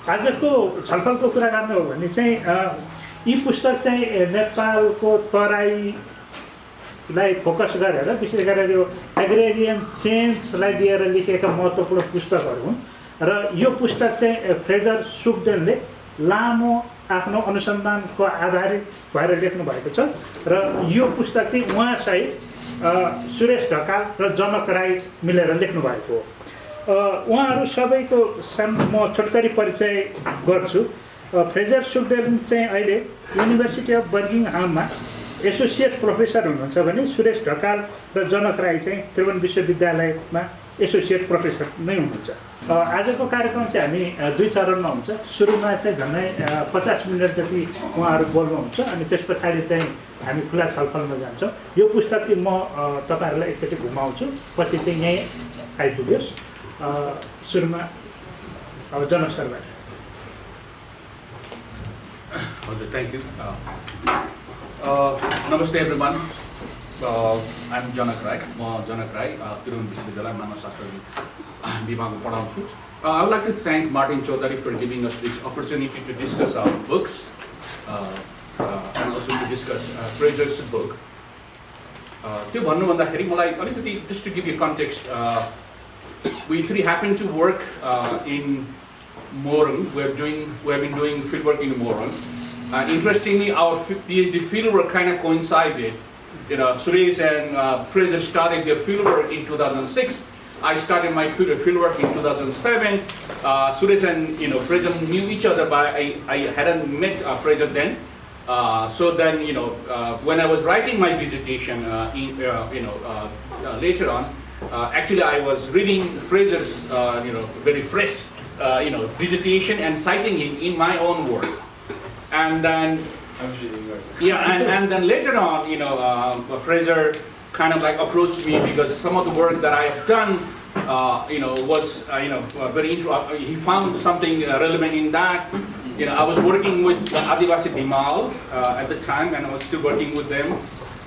आजको छलफलको कुरा गर्नु हो भने चाहिँ यी पुस्तक चाहिँ नेपालको तराईलाई फोकस गरेर विशेष गरेर यो एग्रेरियन चेन्जलाई लिएर लेखेका महत्त्वपूर्ण पुस्तकहरू हुन् र यो पुस्तक चाहिँ फ्रेजर सुग्देनले लामो आफ्नो अनुसन्धानको आधारित भएर लेख्नु भएको छ र यो पुस्तक चाहिँ उहाँसहित सुरेश ढकाल र जनक राई मिलेर लेख्नु भएको हो। उहाँहरू सबैको म छोटकरी परिचय गर्छु। फ्रेजर सुग्देन चाहिँ अहिले युनिभर्सिटी अफ बर्मिङहाममा एसोसिएट प्रोफेसर हुनुहुन्छ भने सुरेश ढकाल र जनक राई चाहिँ त्रिभुवन विश्वविद्यालयमा एसोसिएट प्रोफेसर नै हुनुहुन्छ। आजको कार्यक्रम चाहिँ हामी दुई चरणमा हुन्छ। सुरुमा चाहिँ झन्डै 50 मिनट जति उहाँहरू बोल्नुहुन्छ अनि त्यस पछाडि चाहिँ हामी खुला छलफलमा जान्छौँ। यो पुस्तक चाहिँ म तपाईँहरूलाई एकचोटि घुमाउँछु, पछि चाहिँ यहीँ आइपुग्योस्। सुरुमा अब जनक सरबाट। हजुर, थ्याङ्क यू। नमस्ते एभ्रिवान, आइएम जनक राई। म जनक राई त्रिभुवन विश्वविद्यालय मानवशास्त्र विभागमा पढाउँछु। I would like to thank Martin Chautari for giving us this opportunity to discuss our books and also to discuss Fraser's book. त्यो भन्नुभन्दाखेरि मलाई अलिकति just to give you context, we three happen to work in Moran. We have been doing fieldwork in Moran. Interestingly, our PhD fieldwork kind of coincided. You know, Suresh and Fraser started their fieldwork in 2006. I started my fieldwork in 2007. Suresh and Fraser knew each other, but I hadn't met Fraser then. So then, when I was writing my dissertation, later on, actually I was reading Fraser's, very fresh, dissertation and citing him in my own work. And then, and then later on, Fraser kind of like approached me because some of the work that I have done, was, very he found something relevant in that. I was working with Adivasi Dhimal at the time, and I was still working with them.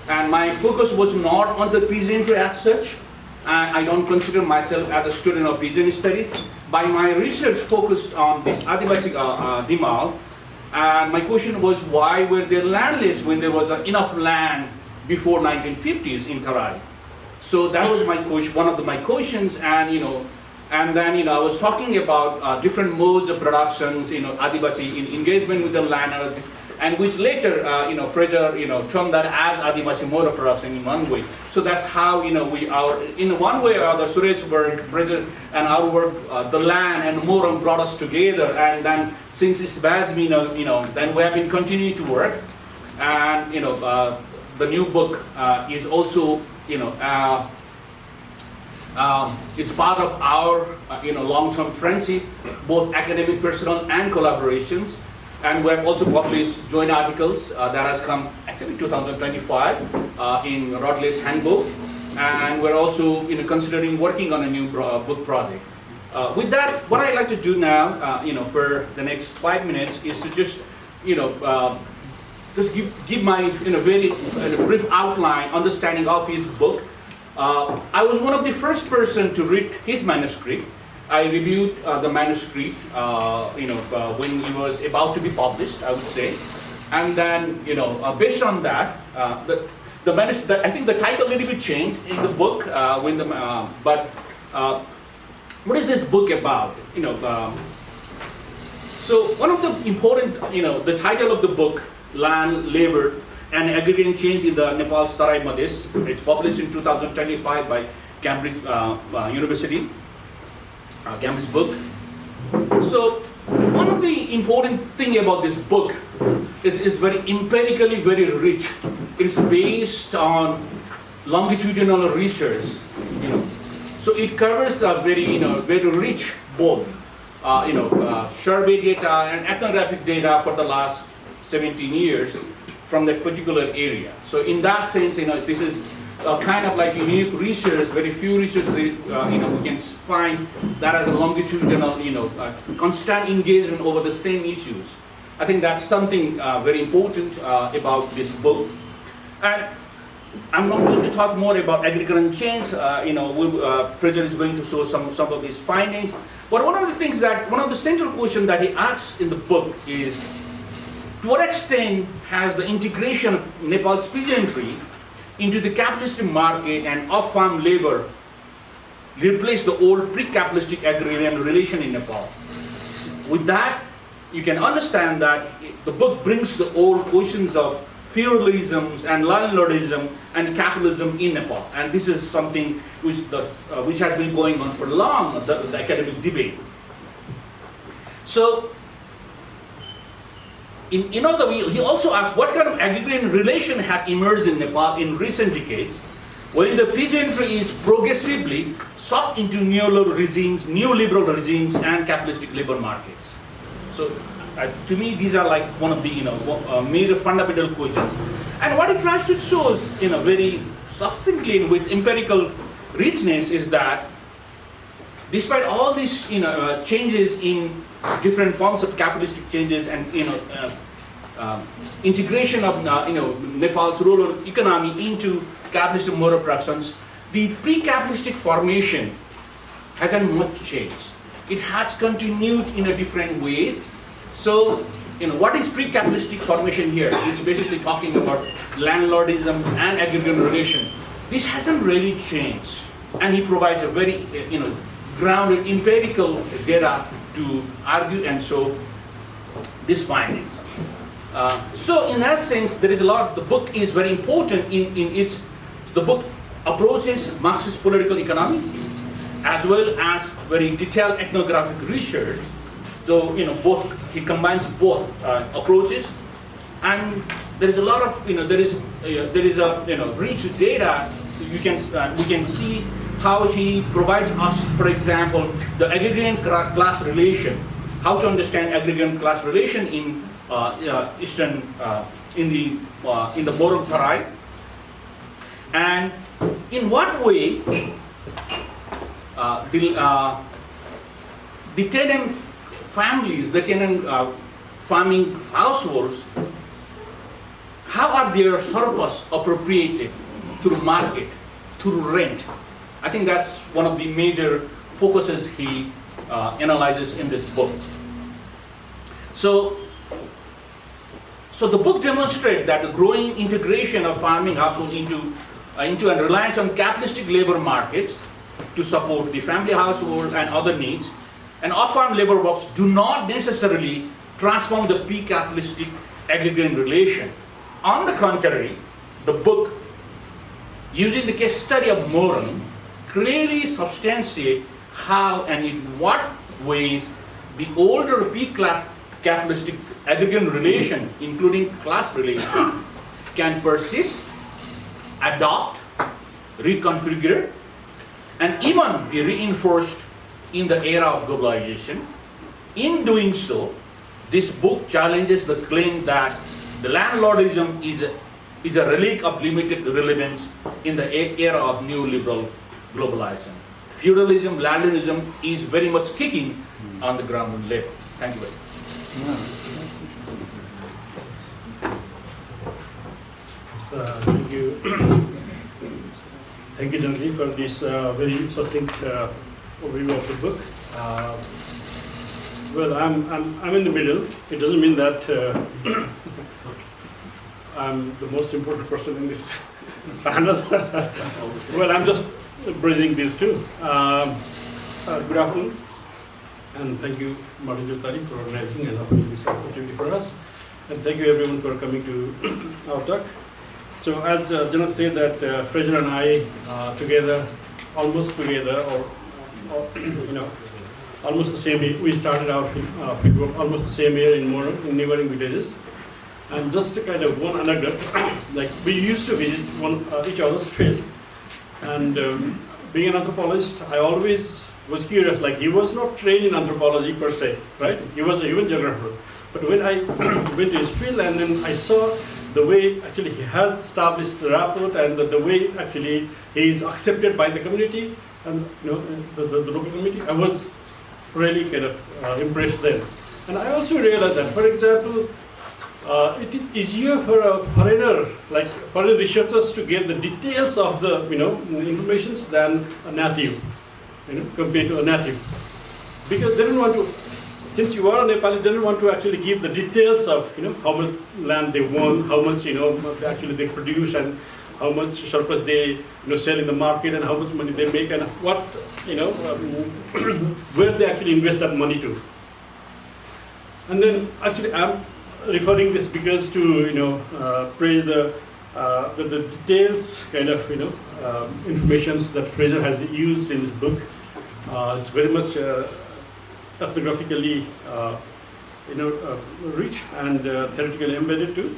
And my focus was not on the peasantry as such. I don't consider myself as a student of peasant studies. By my research focused on this Adivasi Dhimal, and my question was, why were they landless when there was enough land before 1950s in Tarai? So that was my question, one of my questions, and and then I was talking about different modes of productions, Adivasi in engagement with the land, and which later Fraser termed that as Adivasi mode of production in one way. So that's how we are in one way or other. Suresh work, Fraser and our work, the land and Moran brought us together, and then since it's Basmi, then we have been continuing to work, and the new book is also it's part of our long-term friendship, both academic, personal, and collaborations. And we have also published joint articles that has come actually 2025 in Rodley's Handbook, and we're also considering working on a new book project. With that, what I'd like to do now, for the next 5 minutes, is to just just give my very brief outline, understanding of his book. I was one of the first person to read his manuscript. I reviewed the manuscript, when it was about to be published, I would say, and then based on that, the manuscript. I think the title a little bit changed in the book but what is this book about? So one of the important, the title of the book, Land, Labor, and Agrarian Change in the Nepal's Tarai-Madhesh. It's published in 2025 by Cambridge University, Cambridge book. So one of the important thing about this book is very empirically very rich. It's based on longitudinal research, So it covers a very, very rich both, survey data and ethnographic data for the last 17 years from that particular area. So in that sense, this is kind of like unique research. Very few research, we can find that as a longitudinal, constant engagement over the same issues. I think that's something very important about this book. And I'm not going to talk more about Agrarian Change. Fraser is going to show some of these findings. But one of the central questions that he asks in the book is, to what extent has the integration of Nepal's peasantry into the capitalistic market and off-farm labor replaced the old pre-capitalistic agrarian relation in Nepal? With that, you can understand that the book brings the old questions of feudalism and landlordism and capitalism in Nepal, and this is something which has been going on for long, the academic debate. So, in other words, he also asks what kind of agrarian relation have emerged in Nepal in recent decades, when the peasantry is progressively sucked into neoliberal regimes and capitalistic labor markets. So, to me, these are like one of the major fundamental questions. And what it tries to show is, very succinctly and with empirical richness, is that despite all these changes in different forms of capitalistic changes and integration of Nepal's rural economy into capitalistic mode of productions, the pre-capitalistic formation hasn't much changed. It has continued in a different ways. So, what is pre-capitalistic formation here? It's basically talking about landlordism and agrarian relation. This hasn't really changed, and he provides a very, grounded empirical data to argue and show these findings. So, in that sense, there is a lot. The book is very important the book approaches Marxist political economy as well as very detailed ethnographic research. So, he combines both approaches, and there is a lot of, there is a rich data. We can see how he provides us, for example, the agrarian class relation, how to understand agrarian class relation in eastern, in the Borong Tarai, and in what way the tenant families, the tenant farming households, how are their surplus appropriated through market, through rent? I think that's one of the major focuses he analyzes in this book. So the book demonstrates that the growing integration of farming household into and reliance on capitalistic labor markets to support the family household and other needs, and off-farm labor works do not necessarily transform the pre-capitalistic agrarian relation. On the contrary, the book, using the case study of Moran, clearly substantiates how and in what ways the older pre-capitalistic agrarian relation, including class relation, can persist, adopt, reconfigure, and even be reinforced in the era of globalization. In doing so, this book challenges the claim that the landlordism is a relic of limited relevance in the era of neoliberal globalization. Feudalism, landlordism is very much kicking on the ground level. Thank you very much. Thank you. Thank you, Janji, for this very succinct overview of the book. Well, I'm in the middle. It doesn't mean that I'm the most important person in this panel. Well, I'm just bridging these two. Good afternoon, and thank you, Martin Chautari, for organizing and offering this opportunity for us. And thank you, everyone, for coming to our talk. So, as Janak said, that Fraser and I almost together, or almost the same year, we started our fieldwork almost the same year in neighboring villages. And just a kind of one anecdote, like we used to visit each other's field, and being an anthropologist, I always was curious. Like, he was not trained in anthropology per se, right? He was even geographer. But when I went to his field, and then I saw the way actually he has established the rapport, and the way actually he is accepted by the community and the local community, I was really kind of impressed then. And I also realized that, for example, it is easier for a foreigner, like foreign researchers, to get the details of the informations than a native, compared to a native. because they didn't want to, since you are a Nepali, they didn't want to actually give the details of, how much land they won, how much, actually they produce, and how much surplus they, sell in the market, and how much money they make, and what, where they actually invest that money to. And then actually I'm referring this because to, praise the details kind of, informations that Fraser has used in this book. It's very much ethnographically, rich and theoretically embedded too.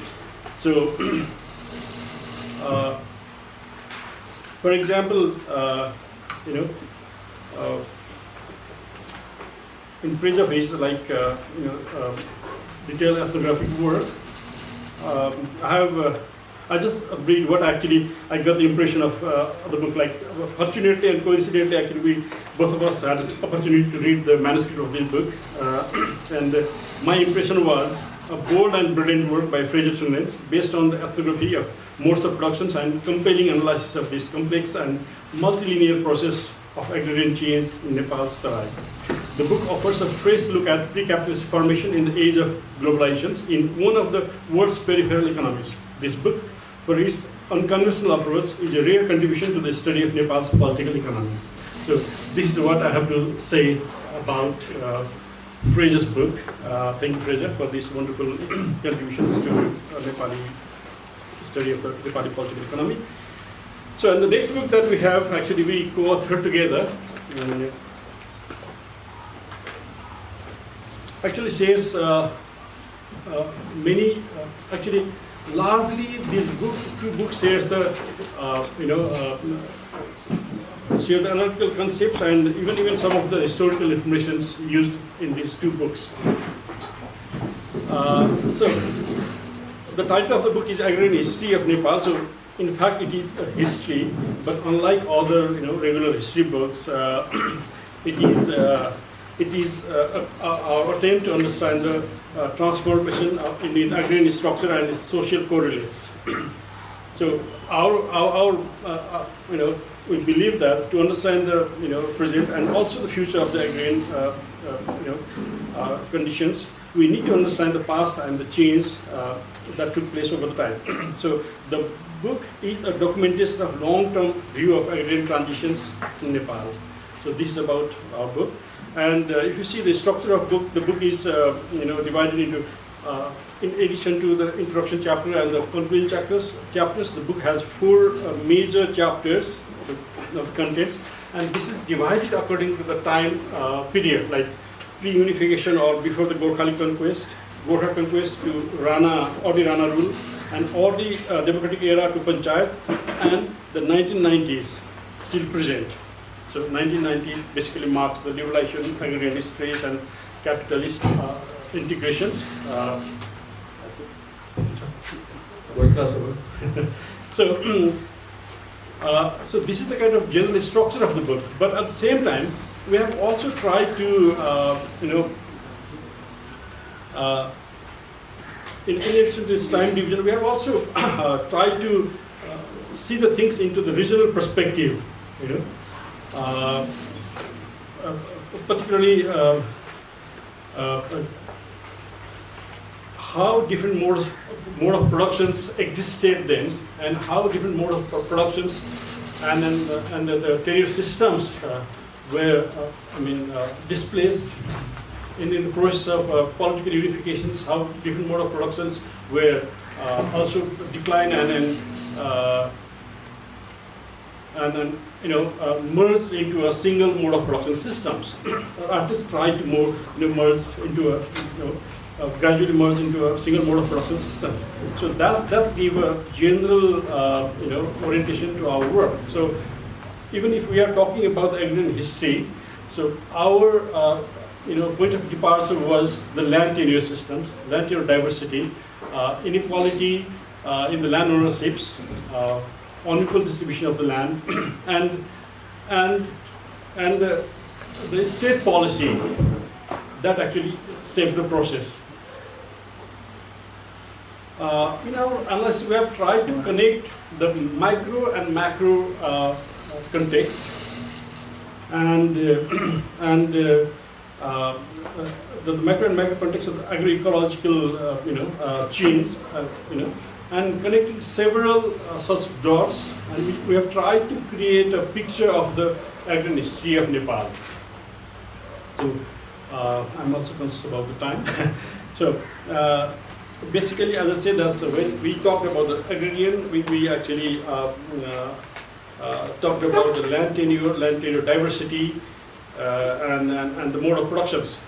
So, for example, in praise of his detailed ethnographic work, I just read what actually I got the impression of the book. Like, fortunately and coincidentally, actually both of us had an opportunity to read the manuscript of this book, and my impression was a bold and brilliant work by Fraser Sugden based on the ethnography of modes of productions and compelling analysis of this complex and multilinear process of agrarian change in Nepal's Tarai. The book offers a fresh look at pre-capitalist formation in the age of globalization in one of the world's peripheral economies. This book, for its unconventional approach, is a rare contribution to the study of Nepal's political economy. So this is what I have to say about Fraser's book. Thank you, Fraser, for these wonderful contributions to Nepali study of the Nepali political economy. So, and the next book that we have, actually we co-authored together, actually shares many, actually largely these two books shares the, share the analytical concepts and even some of the historical informations used in these two books. So, the title of the book is Agrarian History of Nepal. So, in fact, it is a history, but unlike other, regular history books, it is our attempt to understand the transformation in the agrarian structure and its social correlates. So, we believe that to understand the, present and also the future of the agrarian, conditions, we need to understand the past and the change that took place over the time. So, the book is a documentation of long-term view of agrarian transitions in Nepal. So, this is about our book. And if you see the structure of book, the book is divided into, in addition to the introduction chapter and the conclusion chapters, the book has 4 major chapters of contents, and this is divided according to the time period, like pre-unification or before the Gorkhali conquest, Gorkha conquest to Rana or the Rana rule, and or the democratic era to Panchayat, and the 1990s till present. So 1990s basically marks the liberalization, agrarian history, and capitalist integrations. So, so this is the kind of general structure of the book. But at the same time, we have also tried to, in addition to this time division, we have also tried to see the things into the regional perspective. Particularly how different mode of productions existed then, and how different mode of productions and the tenure systems were displaced in the process of political unifications, how different mode of productions were also declined and then merged into a single mode of production systems. Artists tried to merge into a gradually merge into a single mode of production system. So that's give a general orientation to our work. So even if we are talking about agrarian history, so our point of departure was the land tenure systems, land tenure diversity, inequality in the land ownerships, unequal distribution of the land, and the state policy that actually saved the process. In our analysis, we have tried to connect the micro and macro context, and the macro and micro context of the agro-ecological change, and connecting several such dots, and we have tried to create a picture of the agrarian history of Nepal. So I'm also conscious about the time. So basically, as I said, that's when we talked about the agrarian, we actually talked about the land tenure diversity, and the mode of productions.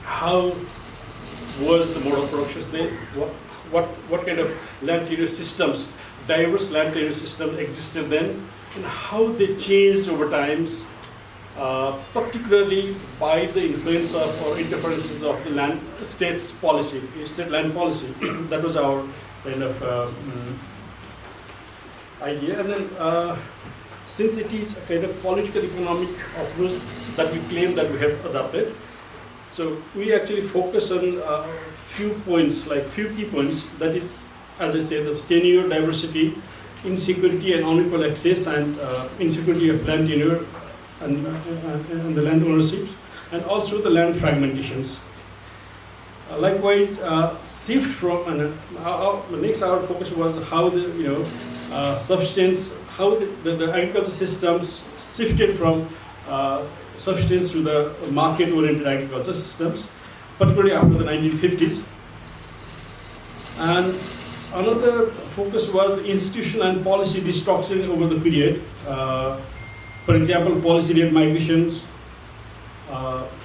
How was the mode of productions then? What kind of land tenure systems, diverse land tenure systems existed then, and how they changed over times, particularly by the influence of or interferences of the state land policy. That was our kind of idea. And then since it is a kind of political economic approach that we claim that we have adopted, so we actually focus on few points, like few key points. That is, as I said, the tenure, diversity, insecurity and unequal access, and insecurity of land tenure and the land ownership, and also the land fragmentations. Likewise, shift from, and the next our focus was how the substance, how the agriculture systems shifted from substance to the market-oriented agriculture systems, particularly after the 1950s. And another focus was the institutional and policy destruction over the period. For example, policy-led migrations,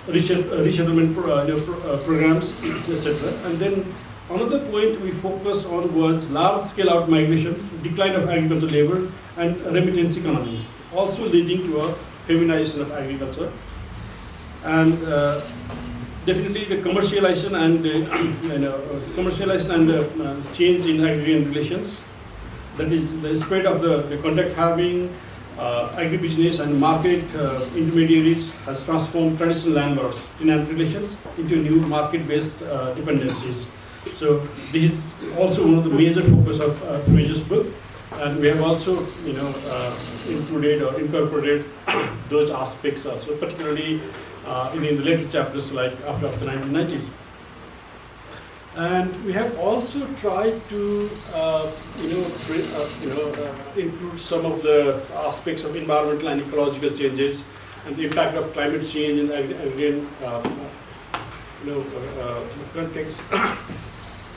resettlement programs, etc. And then another point we focused on was large-scale out-migration, decline of agricultural labor, and remittance economy, also leading to a feminization of agriculture. And definitely the commercialization and the change in agrarian relations. That is the spread of the contract farming, agribusiness and market intermediaries has transformed traditional landlords-tenant relations into new market-based dependencies. So this is also one of the major focus of Fraser's book, and we have also included or incorporated those aspects also, particularly in the later chapters, like after the 1990s. And we have also tried to include some of the aspects of environmental and ecological changes and the impact of climate change in agrarian context.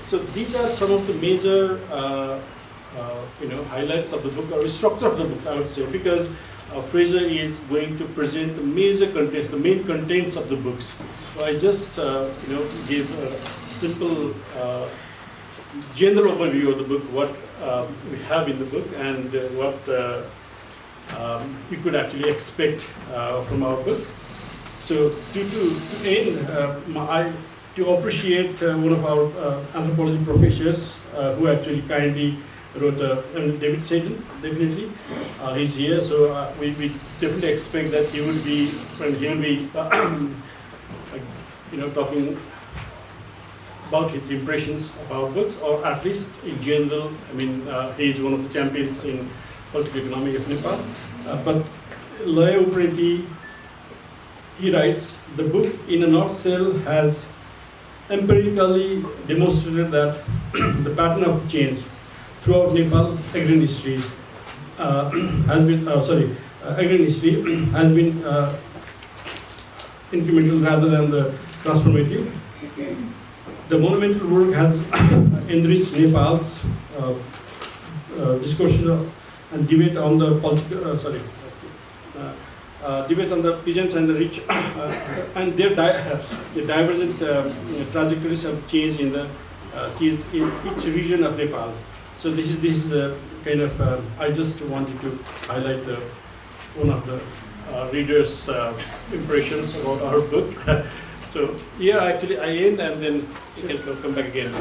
So these are some of the major highlights of the book, or structure of the book, I would say, because Fraser is going to present the major contents, the main contents of the books. So I just gave a simple general overview of the book, what we have in the book, and what you could actually expect from our book. So to end, to appreciate one of our anthropology professors who actually kindly wrote, David Sugden, definitely. He's here, so we definitely expect that he will be, talking about his impressions of our books, or at least in general. I mean, he is one of the champions in political economy of Nepal. But he writes, the book in a nutshell has empirically demonstrated that the pattern of change throughout Nepal agrarian history agrarian history has been incremental rather than the transformative. The monumental work has enriched Nepal's discussion and debate on the debate on the peasants and the rich and their divergent trajectories of change in each region of Nepal. So this is kind of I just wanted to highlight one of the readers' impressions about our book. So here actually I end, and then you can come back again.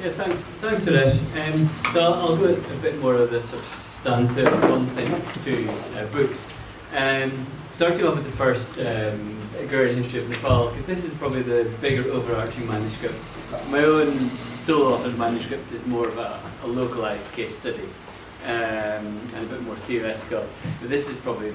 Yeah, thanks, Suresh. So I'll go a bit more of the substantive content to books. Starting off with the first Agrarian History of Nepal, because this is probably the bigger overarching manuscript. My own solo authored manuscript is more of a localized case study. and a bit more theoretical. But this is probably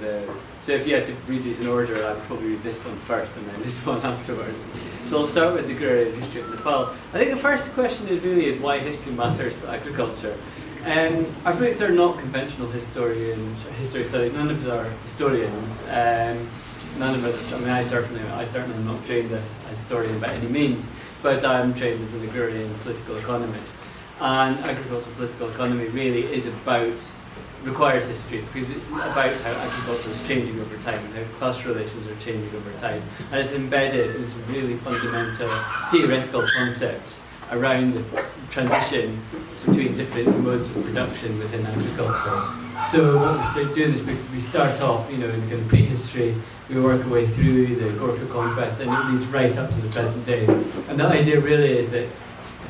so if you had to read these in order, I would probably read this one first and then this one afterwards. So I'll start with the Agrarian History of Nepal. I think the first question is why history matters for agriculture. Our books are not conventional history studies. None of us are historians. None of us. I mean, I certainly am not trained as a historian by any means, but I'm trained as an agrarian political economist. And agricultural political economy really requires history, because it's about how agriculture is changing over time and how class relations are changing over time. And it's embedded in some really fundamental theoretical concepts around the transition between different modes of production within agriculture. So what we do in this book is we start off, in kind of prehistory, we work our way through the Gorkha conquest, and it leads right up to the present day. And the idea really is that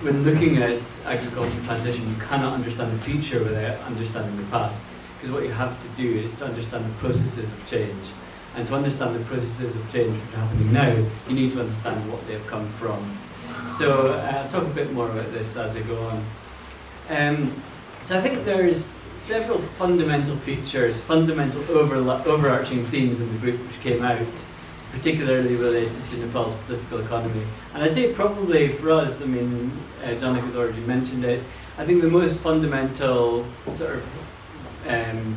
when looking at agricultural transition, you cannot understand the future without understanding the past. Because what you have to do is to understand the processes of change. And to understand the processes of change which are happening now, you need to understand what they've come from. So I'll talk a bit more about this as I go on. So I think there's several fundamental features, fundamental overarching themes in the book which came out, particularly related to Nepal's political economy. And I'd say probably for us, Janak has already mentioned it, I think the most fundamental sort of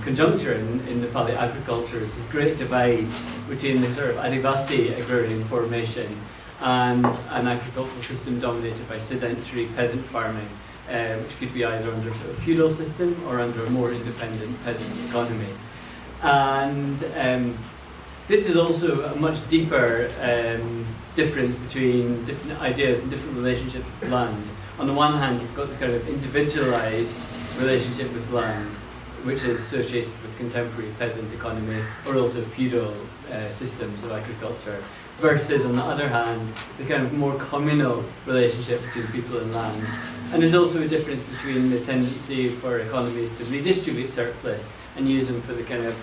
conjuncture in Nepali agriculture is this great divide between the sort of Adivasi agrarian formation and an agricultural system dominated by sedentary peasant farming, which could be either under a sort of feudal system or under a more independent peasant economy. And this is also a much deeper difference between different ideas and different relationships with land. On the one hand, you've got the kind of individualized relationship with land, which is associated with contemporary peasant economy or also feudal systems of agriculture, versus, on the other hand, the kind of more communal relationship between people and land. And there's also a difference between the tendency for economies to redistribute surplus and use them for the kind of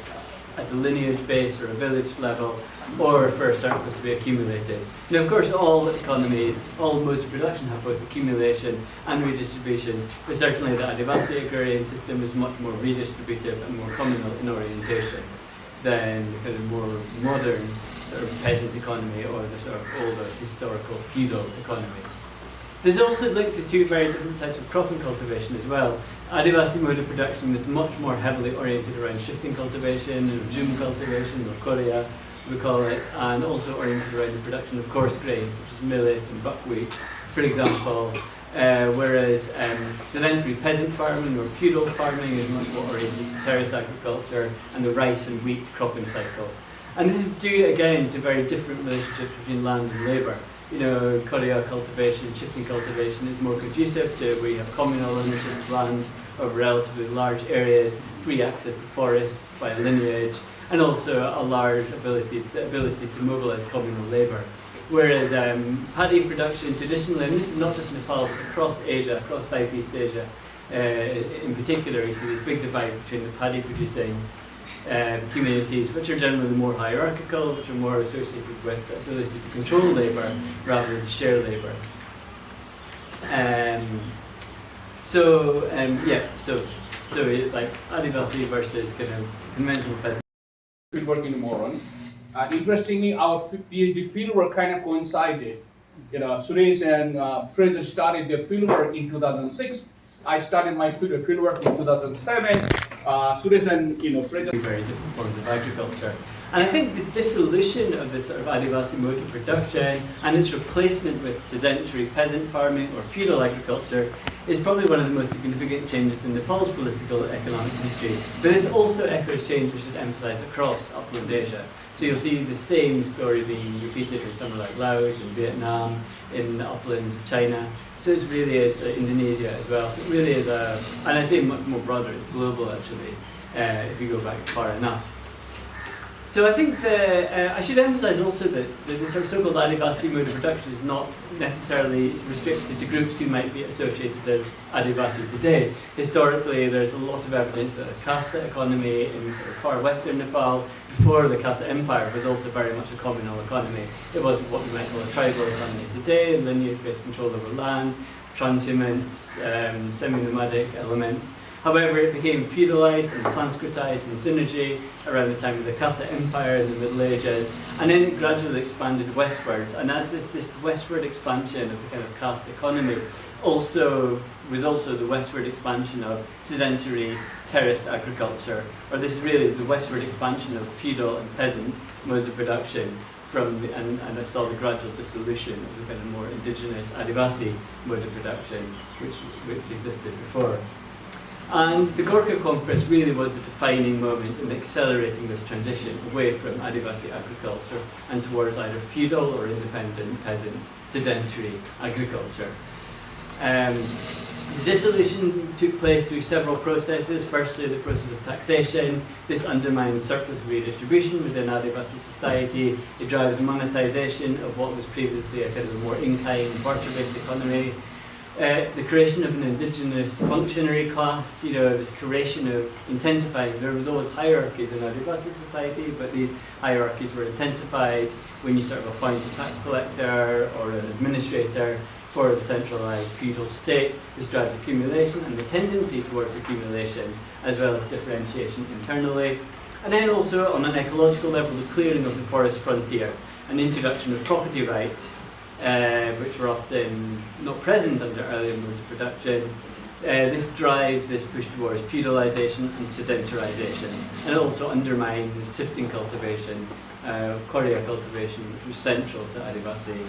at a lineage base or a village level, or for a surplus to be accumulated. Now, of course, all economies, all modes of production have both accumulation and redistribution, but certainly the Adivasi agrarian system is much more redistributive and more communal in orientation than the kind of more modern sort of peasant economy or the sort of older historical feudal economy. There's also linked to two very different types of cropping cultivation as well. Adivasi mode of production is much more heavily oriented around shifting cultivation, or zoom cultivation, or korea, we call it, and also oriented around the production of coarse grains, such as millet and buckwheat, for example, whereas sedentary peasant farming or feudal farming is much more oriented to terrace agriculture and the rice and wheat cropping cycle. And this is due, again, to very different relationships between land and labour. Korea cultivation, shifting cultivation is more conducive to where you have communal ownership of land over relatively large areas, free access to forests by lineage, and also a large ability to mobilise communal labour. Whereas paddy production traditionally, and this is not just Nepal, but across Asia, across Southeast Asia in particular, you see this big divide between the paddy producing communities, which are generally more hierarchical, which are more associated with the ability to control labour rather than to share labour. So like Adivasi versus kind of conventional peasant. Fieldwork in Moron. And interestingly, our PhD fieldwork kind of coincided. Suresh and Fraser started their fieldwork in 2006. I started my fieldwork in 2007. Suresh and Fraser. Very different forms of agriculture. And I think the dissolution of this sort of Adivasi mode of production and its replacement with sedentary peasant farming or feudal agriculture is probably one of the most significant changes in Nepal's political economic history. But this also echoes change which is emphasised across upland Asia. So you'll see the same story being repeated in somewhere like Laos and Vietnam, in the uplands of China. So it really is Indonesia as well. So it really is and I say much more broader, it's global actually, if you go back far enough. So I think I should emphasise also that the sort of so-called Adivasi mode of production is not necessarily restricted to groups who might be associated as Adivasi today. Historically, there's a lot of evidence that a Khasa economy in sort of far western Nepal, before the Khasa Empire, was also very much a communal economy. It wasn't what we might call a tribal economy today, lineage-based control over land, transhumance, semi-nomadic elements. However, it became feudalized and Sanskritized in synergy around the time of the Kasa Empire in the Middle Ages, and then it gradually expanded westwards. And as this westward expansion of the kind of caste economy was also the westward expansion of sedentary terraced agriculture, or this is really the westward expansion of feudal and peasant modes of production and I saw the gradual dissolution of the kind of more indigenous Adivasi mode of production which existed before. And the Gorkha Congress really was the defining moment in accelerating this transition away from Adivasi agriculture and towards either feudal or independent peasant sedentary agriculture. The dissolution took place through several processes. Firstly, the process of taxation. This undermines surplus redistribution within Adivasi society. It drives monetization of what was previously a kind of more in-kind barter-based economy. The creation of an indigenous functionary class, this creation of intensifying. There was always hierarchies in Adivasi society, but these hierarchies were intensified when you sort of appoint a tax collector or an administrator for the centralized feudal state. This drives accumulation and the tendency towards accumulation, as well as differentiation internally. And then also on an ecological level, the clearing of the forest frontier, an introduction of property rights, which were often not present under earlier modes of production. This drives this push towards feudalization and sedentarization, and it also undermines sifting cultivation, Korea cultivation, which was central to Adivasi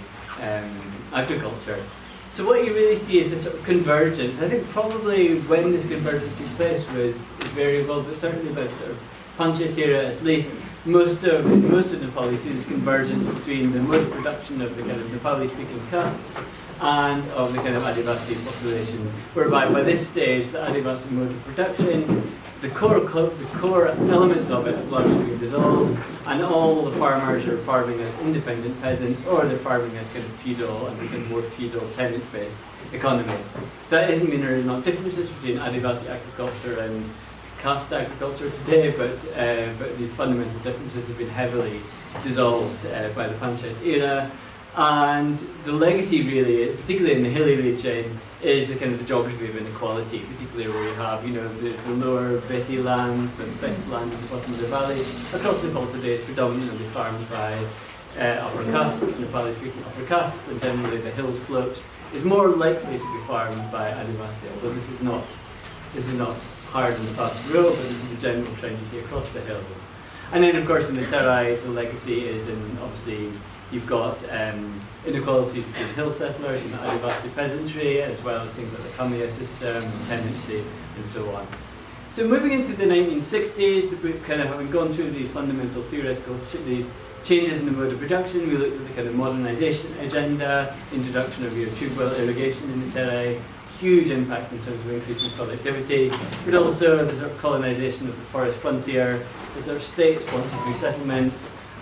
agriculture. So what you really see is this sort of convergence. I think probably when this convergence took place was variable, but certainly by the sort of Panchayat era, at least most of Nepal, you see this convergence between the mode of production of the kind of Nepali-speaking castes and of the kind of Adivasi population, whereby by this stage the Adivasi mode of production, the core elements of it have largely been dissolved, and all the farmers are farming as independent peasants, or they're farming as kind of feudal and kind of more feudal tenant-based economy. That doesn't mean there are not differences between Adivasi agriculture and caste agriculture today, but these fundamental differences have been heavily dissolved by the Panchayat era. And the legacy really, particularly in the hilly region, is the kind of the geography of inequality, particularly where you have, the lower Besi land, the best land at the bottom of the valley. Across Nepal today is predominantly farmed by upper castes, Nepali-speaking upper castes, and generally the hill slopes is more likely to be farmed by Adivasi, although this is not hard and fast rule, but this is the general trend you see across the hills. And then of course in the Tarai, the legacy is obviously you've got inequalities between hill settlers and the Adivasi peasantry, as well as things like the Kamiya system, tenancy, and so on. So moving into the 1960s, the book kind of having gone through these fundamental theoretical these changes in the mode of production, we looked at the kind of modernization agenda, introduction of your tube well irrigation in the Tarai, huge impact in terms of increasing productivity, but also the sort of colonization of the forest frontier, the sort of state-sponsored resettlement,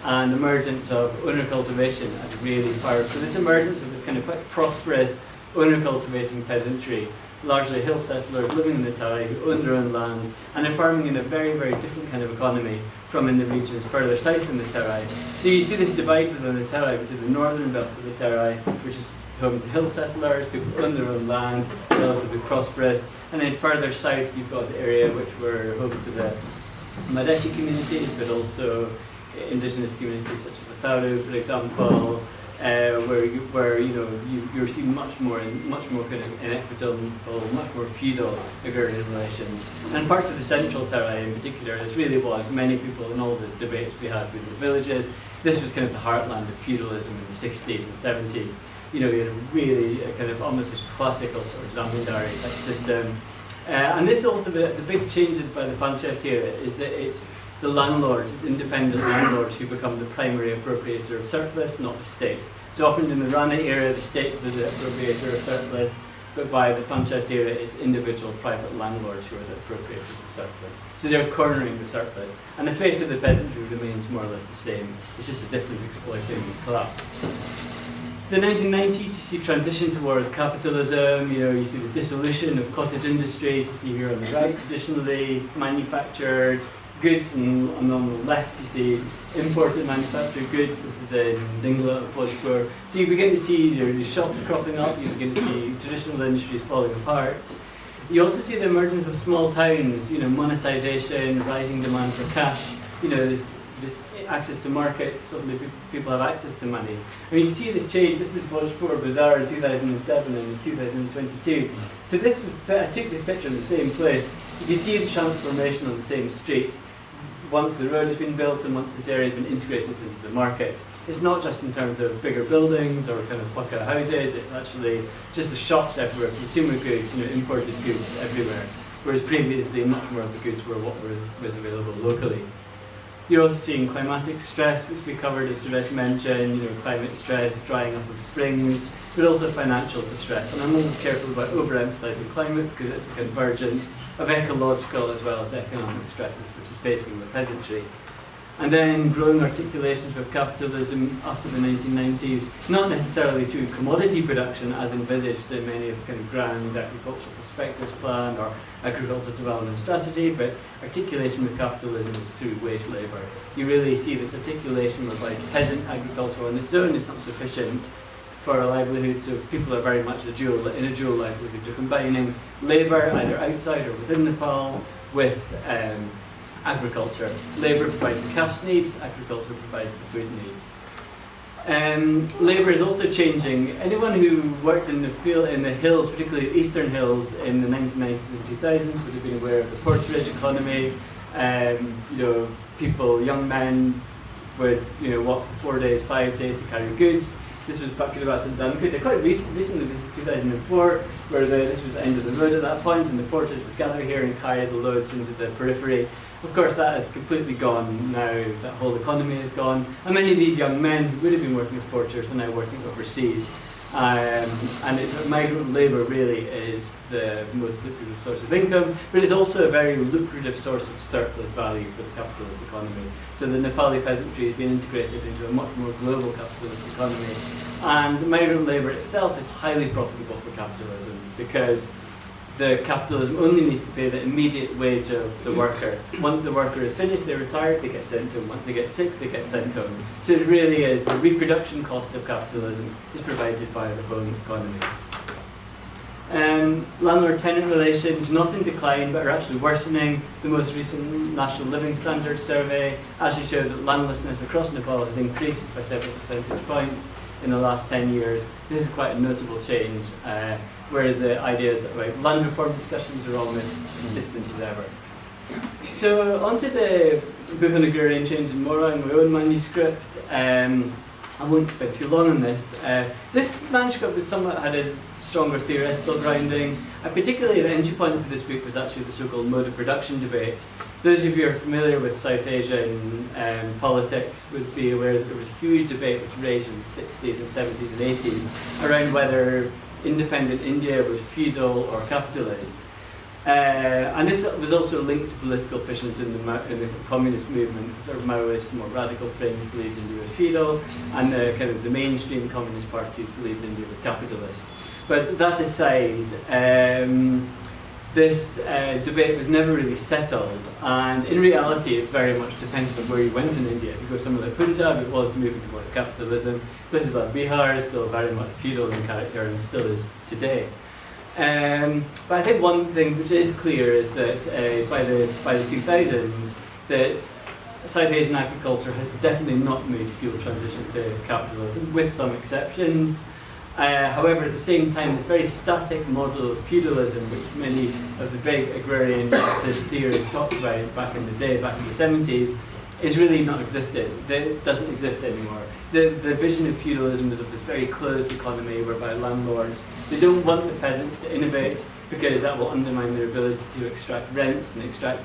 and emergence of owner cultivation as really powerful. So this emergence of this kind of quite prosperous owner cultivating peasantry, largely hill settlers living in the Tarai who own their own land and are farming in a very, very different kind of economy from in the regions further south in the Tarai. So you see this divide within the Tarai between the northern belt of the Tarai, which is home to hill settlers, people who own their own land, relatively prosperous, and then further south you've got the area which were home to the Madheshi communities, but also indigenous communities such as the Tharu, for example, where you're seeing much more kind of inequitable, much more feudal agrarian relations. And parts of the central Tarai in particular, this really was many people in all the debates we had with the villages. This was kind of the heartland of feudalism in the 60s and 70s. You had a really kind of almost a classical sort of zamindari type system. And this also the big change by the Panchayat era is that it's the landlords, it's independent landlords who become the primary appropriator of surplus, not the state. So up in the Rana era, the state was the appropriator of surplus, but by the Panchayat era, it's individual private landlords who are the appropriators of surplus. So they're cornering the surplus. And the fate of the peasantry remains more or less the same. It's just a different exploiting class. The 1990s, you see transition towards capitalism, you see the dissolution of cottage industries, you see here on the right, traditionally manufactured goods, and on the left you see imported manufactured goods. This is in Dingla and Phojpur. So you begin to see these shops cropping up, you begin to see traditional industries falling apart. You also see the emergence of small towns, monetization, rising demand for cash, this access to markets, suddenly people have access to money. I mean, you see this change. This is Bhojpur Bazaar in 2007 and in 2022. So I took this picture in the same place. You can see the transformation on the same street once the road has been built and once this area has been integrated into the market. It's not just in terms of bigger buildings or kind of pucka houses, it's actually just the shops everywhere, consumer goods, imported goods everywhere. Whereas previously much more of the goods were what was available locally. You're also seeing climatic stress, which we covered, as Suresh mentioned, climate stress, drying up of springs, but also financial distress. And I'm always careful about overemphasizing climate because it's a convergence of ecological as well as economic stresses which is facing the peasantry. And then growing articulations with capitalism after the 1990s, not necessarily through commodity production as envisaged in many of the kind of grand agricultural perspectives plan or agricultural development strategy, but articulation with capitalism is through wage labour. You really see this articulation whereby peasant agriculture on its own is not sufficient for a livelihood, so people are very much in a dual livelihood. You're combining labour either outside or within Nepal with agriculture. Labour provides the cash needs, agriculture provides the food needs. Labour is also changing. Anyone who worked in the field, in the hills, particularly the eastern hills in the 1990s and 2000s would have been aware of the porterage economy. People, young men would walk for 4 days, 5 days to carry goods. This was back in about St. Dankut. Quite recently, this is 2004, where this was the end of the road at that point, and the porters would gather here and carry the loads into the periphery. Of course, that has completely gone now. That whole economy is gone. And many of these young men who would have been working as porters are now working overseas. And it's migrant labour really is the most lucrative source of income, but it's also a very lucrative source of surplus value for the capitalist economy. So the Nepali peasantry has been integrated into a much more global capitalist economy. And migrant labour itself is highly profitable for capitalism because the capitalism only needs to pay the immediate wage of the worker. Once the worker is finished, they're retired, they get sent home. Once they get sick, they get sent home. So it really is, the reproduction cost of capitalism is provided by the home economy. Landlord-tenant relations, not in decline, but are actually worsening. The most recent National Living Standards survey actually showed that landlessness across Nepal has increased by several percentage points in the last 10 years. This is quite a notable change. Whereas the ideas about land reform discussions are almost as distant as ever. So onto the book on agrarian change in Morang, my own manuscript. I won't spend too long on this. This manuscript had a stronger theoretical grounding. Particularly the entry point for this book was actually the so-called mode of production debate. Those of you who are familiar with South Asian politics would be aware that there was a huge debate which raged in the 60s and 70s and 80s around whether independent India was feudal or capitalist. And this was also linked to political fissions in the communist movement. The sort of Maoist, more radical fringe believed India was feudal, and the mainstream communist parties believed India was capitalist. But that aside, this debate was never really settled, and in reality it very much depended on where you went in India. If you go somewhere like Punjab, it was moving towards capitalism. Places like Bihar is still very much feudal in character and still is today. But I think one thing which is clear is that by the 2000s, that South Asian agriculture has definitely not made fuel transition to capitalism, with some exceptions. However, at the same time, this very static model of feudalism, which many of the big agrarian Marxist theorists talked about back in the day, back in the 70s, is really not existed. It doesn't exist anymore. The vision of feudalism was of this very closed economy whereby landlords, they don't want the peasants to innovate because that will undermine their ability to extract rents and extract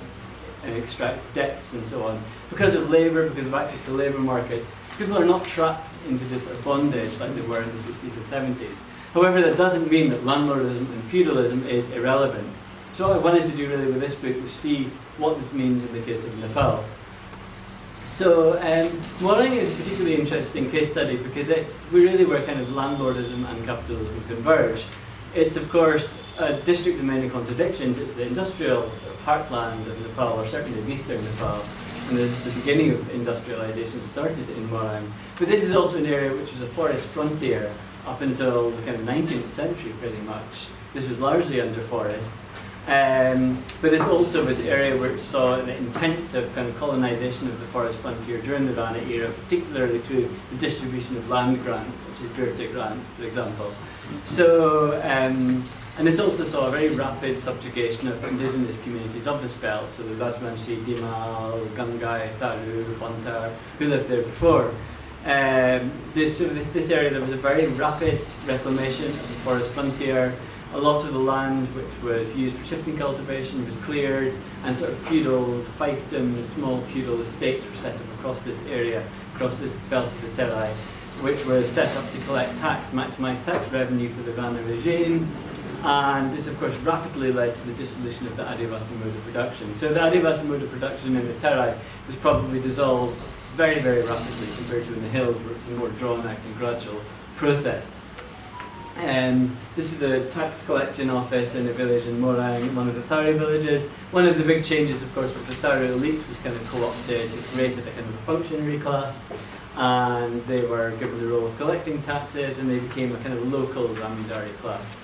debts and so on. Because of labour, because of access to labour markets, people are not trapped into this bondage like they were in the 60s and 70s. However, that doesn't mean that landlordism and feudalism is irrelevant. So what I wanted to do really with this book was see what this means in the case of Nepal. So Morang is a particularly interesting case study because it's really where kind of landlordism and capitalism converge. It's of course a district of many contradictions. It's the industrial sort of heartland of Nepal, or certainly of eastern Nepal, and the beginning of industrialization started in Morang. But this is also an area which was a forest frontier up until the kind of 19th century pretty much. This was largely under forest. But this also was the area which saw the intensive kind of colonization of the forest frontier during the Vana era, particularly through the distribution of land grants, such as Birte grant, for example. So, and this also saw a very rapid subjugation of indigenous communities of this belt, so the Vajranshi, Dimal, Gangai, Tharu, Bantar, who lived there before. This area, there was a very rapid reclamation of the forest frontier. A lot of the land which was used for shifting cultivation was cleared, and sort of feudal fiefdoms, small feudal estates were set up across this area, across this belt of the Tarai, which was set up to collect tax, maximise tax revenue for the Vana regime. And this, of course, rapidly led to the dissolution of the Adivasi mode of production. So the Adivasi mode of production in the Tarai was probably dissolved very, very rapidly compared to in the hills, where it's a more drawn-out and gradual process. This is the tax collection office in a village in Morang, one of the Tharu villages. One of the big changes, of course, with the Tharu elite was kind of co-opted. It created a kind of functionary class, and they were given the role of collecting taxes, and they became a kind of local Zamindari class.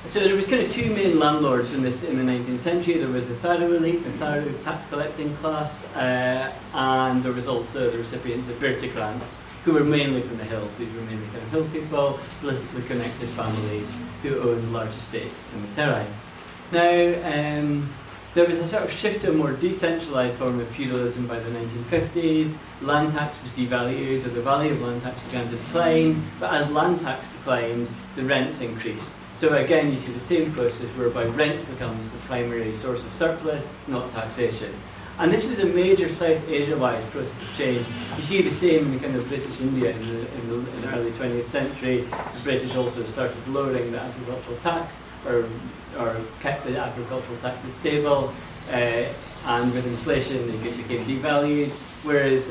So there was kind of two main landlords in the 19th century. There was the Tharu elite, the Tharu tax collecting class, and there was also the recipients of Birte grants, who were mainly from the hills. These were mainly kind of hill people, politically connected families who owned large estates in the Tarai. Now, there was a sort of shift to a more decentralised form of feudalism by the 1950s. Land tax was devalued, or the value of land tax began to decline, but as land tax declined, the rents increased. So again, you see the same process whereby rent becomes the primary source of surplus, not taxation. And this was a major South Asia-wise process of change. You see the same in the kind of British India in the early 20th century. The British also started lowering the agricultural tax, or kept the agricultural taxes stable, and with inflation they became devalued, whereas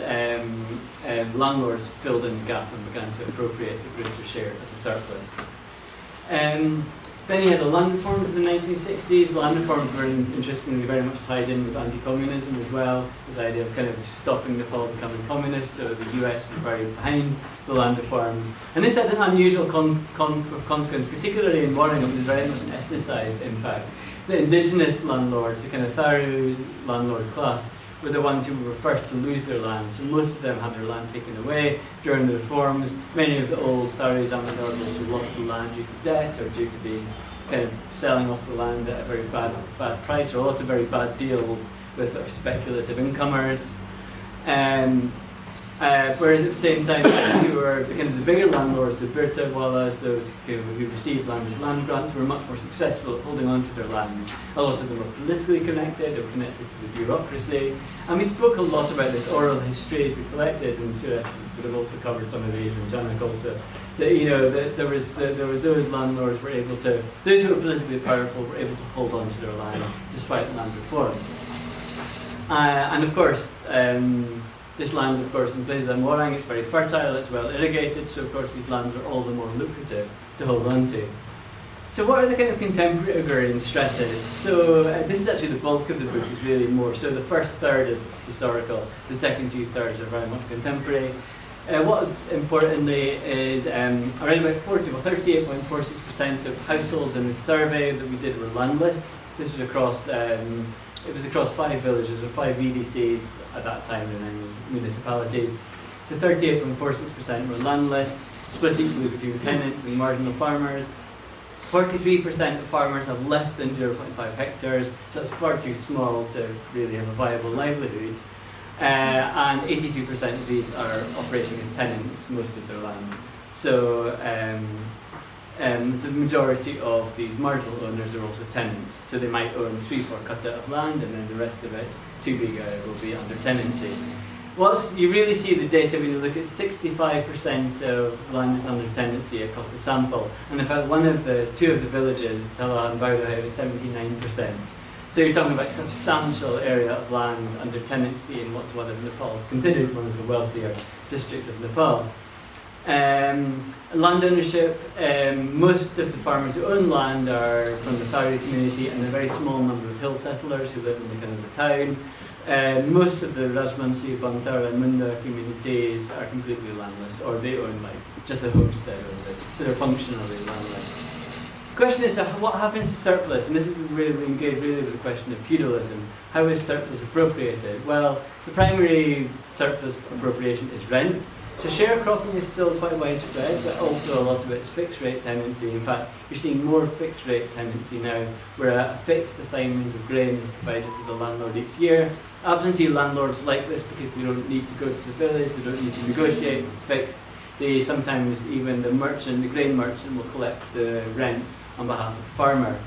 landlords filled in the gap and began to appropriate a greater share of the surplus. Then you had the land reforms in the 1960s. Land reforms were interestingly very much tied in with anti-communism as well. This idea of kind of stopping Nepal becoming communist, so the US were very behind the land reforms. And this had an unusual consequence, particularly in Warring. It was very much an ethnicized impact. The indigenous landlords, the kind of Tharu landlord class, were the ones who were first to lose their land. So most of them had their land taken away during the reforms. Many of the old Tharu Zamindars who lost the land due to debt, or due to being kind of selling off the land at a very bad price, or a lot of very bad deals with sort of speculative incomers. Whereas at the same time, who were the kind of the bigger landlords, the Birtawalas, those who received land as land grants, were much more successful at holding on to their land. A lot of them were politically connected, they were connected to the bureaucracy. And we spoke a lot about this oral histories we collected, and Suresh would have also covered some of these, and Janak also. That there was those landlords were able to, those who were politically powerful were able to hold on to their land despite land reform. And of course, this land, of course, in places like Morang, it's very fertile, it's well irrigated, so of course these lands are all the more lucrative to hold on to. So what are the kind of contemporary agrarian stresses? So this is actually the bulk of the book, is really more. So the first third is historical, the second 2/3 are very much contemporary. What is importantly is around about 38.46% of households in the survey that we did were landless. This was across, it was across 5 villages or 5 VDCs at that time and then municipalities. So 38.46% were landless, split equally between tenants and marginal farmers. 43% of farmers have less than 0.5 hectares, so that's far too small to really have a viable livelihood. And 82% of these are operating as tenants, most of their land. So the majority of these marginal owners are also tenants. So they might own 3-4 kata of land, and then the rest of it, 2 biga, will be under tenancy. Once you really see the data when you look at 65% of land is under tenancy across the sample, and in fact two of the villages, Tala and Vajra, is 79%. So you're talking about a substantial area of land under tenancy in what's one of Nepal's considered one of the wealthier districts of Nepal. Land ownership, most of the farmers who own land are from the Tharu community, and a very small number of hill settlers who live in the kind of the town. Most of the Rajmansi, Bantara and Munda communities are completely landless, or they own like just a homestead only, so they're functionally landless. The question is, what happens to surplus? And this is where we engage really with the question of feudalism. How is surplus appropriated? Well, the primary surplus appropriation is rent. So sharecropping is still quite widespread, but also a lot of it is fixed rate tenancy. In fact, you're seeing more fixed rate tenancy now, where a fixed assignment of grain is provided to the landlord each year. Absentee landlords like this because they don't need to go to the village, they don't need to negotiate, it's fixed. They sometimes, even the merchant, the grain merchant, will collect the rent on behalf of the farmer.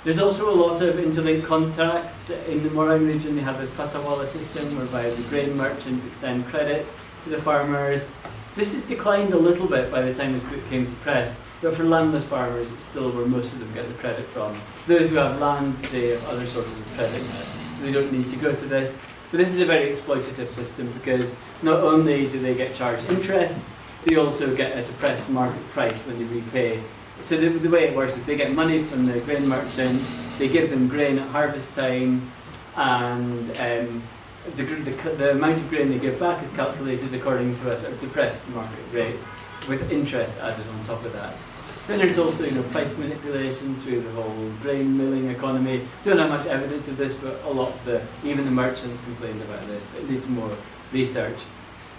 There's also a lot of interlinked contracts. In the Moran region, they have this Kathmandu system whereby the grain merchants extend credit to the farmers. This has declined a little bit by the time this book came to press, but for landless farmers, it's still where most of them get the credit from. Those who have land, they have other sources of credit, so they don't need to go to this. But this is a very exploitative system because not only do they get charged interest, they also get a depressed market price when they repay. So the way it works is they get money from the grain merchant, they give them grain at harvest time, and the amount of grain they give back is calculated according to a sort of depressed market rate, with interest added on top of that. Then there's also price manipulation through the whole grain milling economy. Don't have much evidence of this, but a lot of even the merchants complained about this, but it needs more research.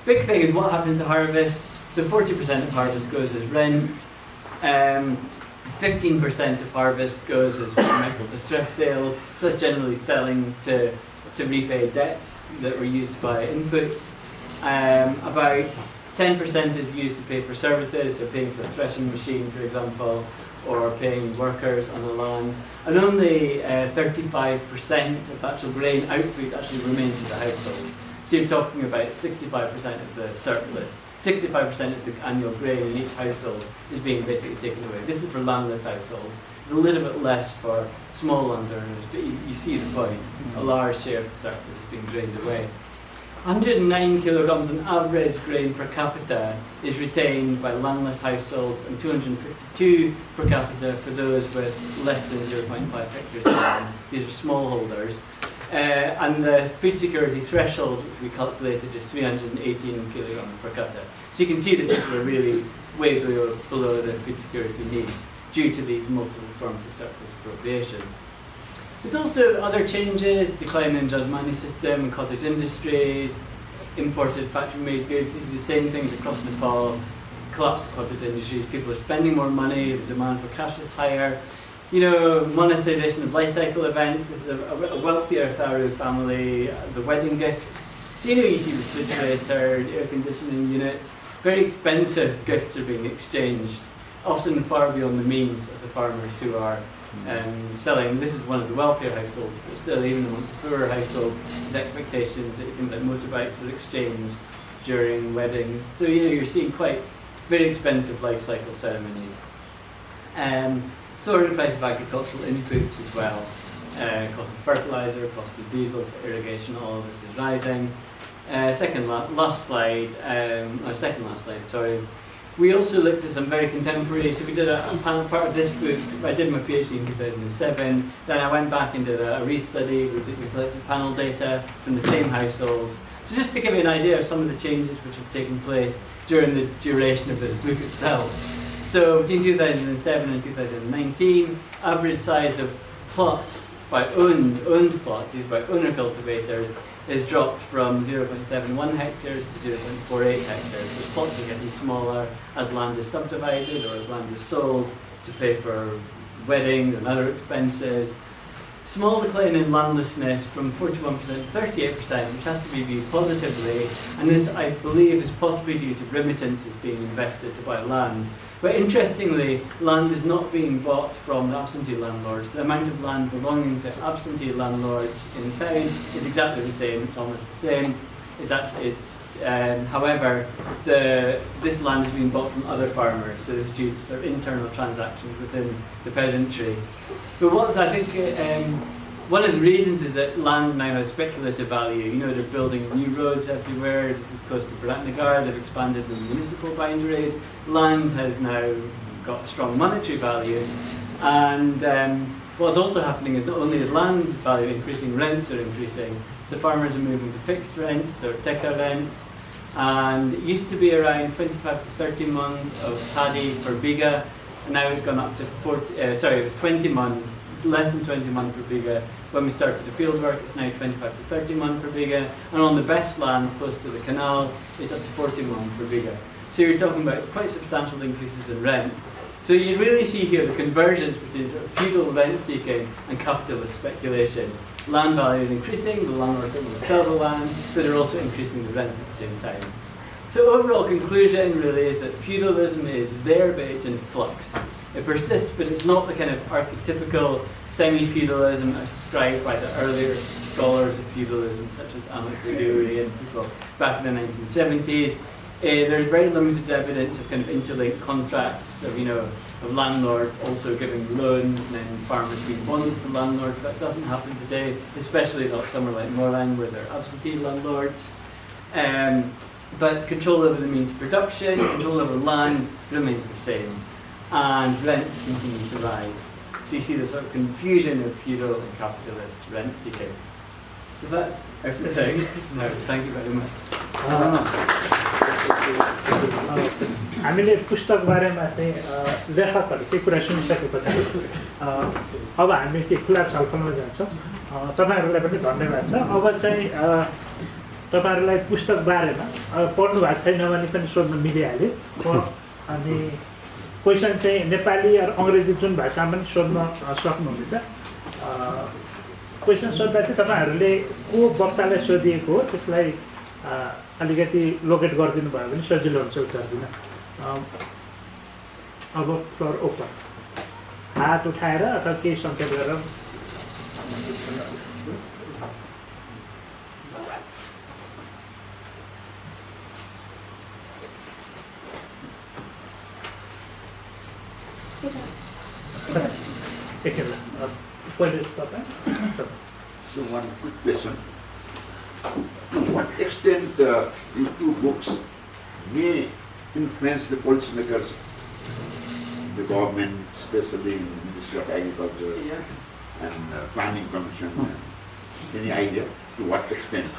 Big thing is what happens to harvest. So 40% of harvest goes as rent, 15% of harvest goes as what you might call distress sales, so that's generally selling to repay debts that were used to buy inputs. About 10% is used to pay for services, so paying for a threshing machine, for example, or paying workers on the land. And only 35% of actual grain output actually remains in the household. So you're talking about 65% of the surplus. 65% of the annual grain in each household is being basically taken away. This is for landless households. It's a little bit less for small landowners, but you see the point. A large share of the surplus is being drained away. 109 kilograms on average grain per capita is retained by landless households, and 252 per capita for those with less than 0.5 hectares of land. These are smallholders. And the food security threshold, which we calculated, is 318 kilograms per capita. So you can see that people are really way below the food security needs due to these multiple forms of surplus appropriation. There's also other changes: decline in Jasmani system and cottage industries, imported factory-made goods. These are the same things across Nepal. Collapse of cottage industries. People are spending more money. The demand for cash is higher. Monetization of life cycle events. This is a wealthier Tharu family. The wedding gifts. So you see the refrigerator, the air conditioning units. Very expensive gifts are being exchanged, often far beyond the means of the farmers who are selling. This is one of the wealthier households, but still, even amongst the poorer households, there's expectations that things like motorbikes are exchanged during weddings. So you're seeing quite very expensive life cycle ceremonies. Soaring price of agricultural inputs as well. Cost of fertilizer, cost of diesel for irrigation, all of this is rising. Second last slide, sorry. We also looked at some very contemporary, so we did a panel, part of this book. I did my PhD in 2007, then I went back and did a restudy. We collected panel data from the same households. So just to give you an idea of some of the changes which have taken place during the duration of the book itself. So between 2007 and 2019, average size of plots by owned plots, used by owner cultivators, is dropped from 0.71 hectares to 0.48 hectares. So plots are getting smaller as land is subdivided or as land is sold to pay for weddings and other expenses. Small decline in landlessness from 41% to 38%, which has to be viewed positively, and this, I believe, is possibly due to remittances being invested to buy land. But interestingly, land is not being bought from the absentee landlords. The amount of land belonging to absentee landlords in town is exactly the same. It's almost the same. However, this land is being bought from other farmers, so it's due to sort of internal transactions within the peasantry. But one of the reasons is that land now has speculative value. They're building new roads everywhere. This is close to Biratnagar. They've expanded the municipal boundaries. Land has now got strong monetary value. And what's also happening is not only is land value increasing, rents are increasing. So farmers are moving to fixed rents or tekka rents. And it used to be around 25 to 30 months of paddy per biga. and now it's gone up to 40. It was 20 mun, less than 20 mun per biga. When we started the field work, it's now 25 to 30 mun per biga, and on the best land close to the canal, it's up to 40 mun per biga. So you're talking about quite substantial increases in rent. So you really see here the convergence between sort of feudal rent seeking and capitalist speculation. Land value is increasing, the landlords don't want to sell the land, but they're also increasing the rent at the same time. So overall conclusion really is that feudalism is there, but it's in flux. It persists, but it's not the kind of archetypical semi-feudalism described by the earlier scholars of feudalism, such as Anthropology and people back in the 1970s. There's very limited evidence of kind of interlinked contracts of, of landlords also giving loans and then farmers being bonded to landlords. That doesn't happen today, especially not somewhere like Northern where they're absentee landlords. But control over the means of production, control over land remains the same, and rents continue to rise. So you see the sort of confusion of feudal and capitalist rent seeking. So that's everything. No, thank you very much. हामीले पुस्तक बारेमा चाहिँ लेखकहरू केही कुरा सुनिसके पछाडि अब हामी चाहिँ खुला छलफलमा जान्छौँ। तपाईहरुलाई पनि धन्यवाद छ। अब चाहिँ तपाईहरुलाई पुस्तक बारेमा पढ्नु भएको छैन भने पनि सोध्न मिलिहाल्यो। अनि क्वेशन चाहिँ नेपाली र अंग्रेजी जुन भाषामा पनि सोध्न सक्नुहुन्छ। क्वेशन सोध्दा चाहिँ तपाईहरुले को वक्तालाई सोधिएको हो त्यसलाई अलिकति लोकेट गरिदिनु भयो भने सजिलो हुन्छ उत्तर दिन। अब फ्लोर ओपन। हात उठाएर अथवा केही सङ्केत गरेर एकखेप पहिले तपाईँ। So one quick question. To what extent these two books may influence the policymakers, the government, especially in the Ministry of Agriculture and Planning Commission? Any idea to what extent?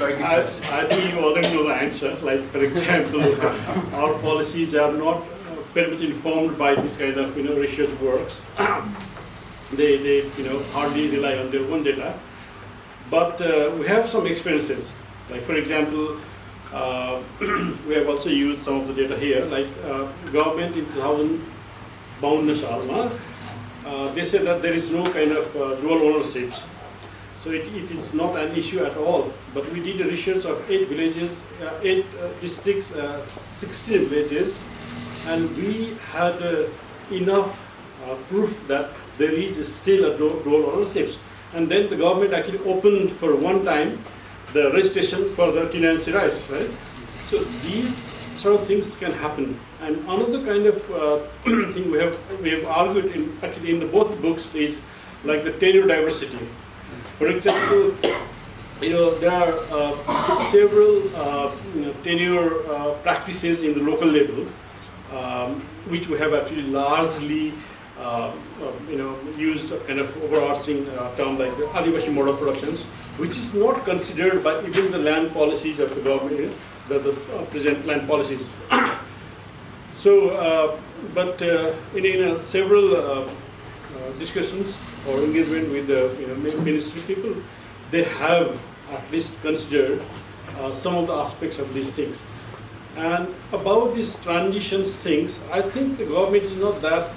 I think you already know the answer. Like, for example, our policies are not very much informed by this kind of research works. They hardly rely on their own data. But we have some experiences. Like, for example, we have also used some of the data here. Like government in 2000, they said that there is no kind of dual ownerships. So it is not an issue at all. But we did a research of 8 villages, 8 districts, 16 villages, and we had enough proof that there is still a dual ownership. And then the government actually opened for one time the registration for the tenancy rights, right? So these sort of things can happen. And another kind of thing we have argued in both books is like the tenure diversity. For example, there are several tenure practices in the local level, which we have actually largely used a kind of overarching term like the Adivasi model productions, which is not considered by even the land policies of the government, the present land policies. So, but in several discussions or engagement with the ministry people, they have at least considered some of the aspects of these things. And about these transitions things, I think the government is not that,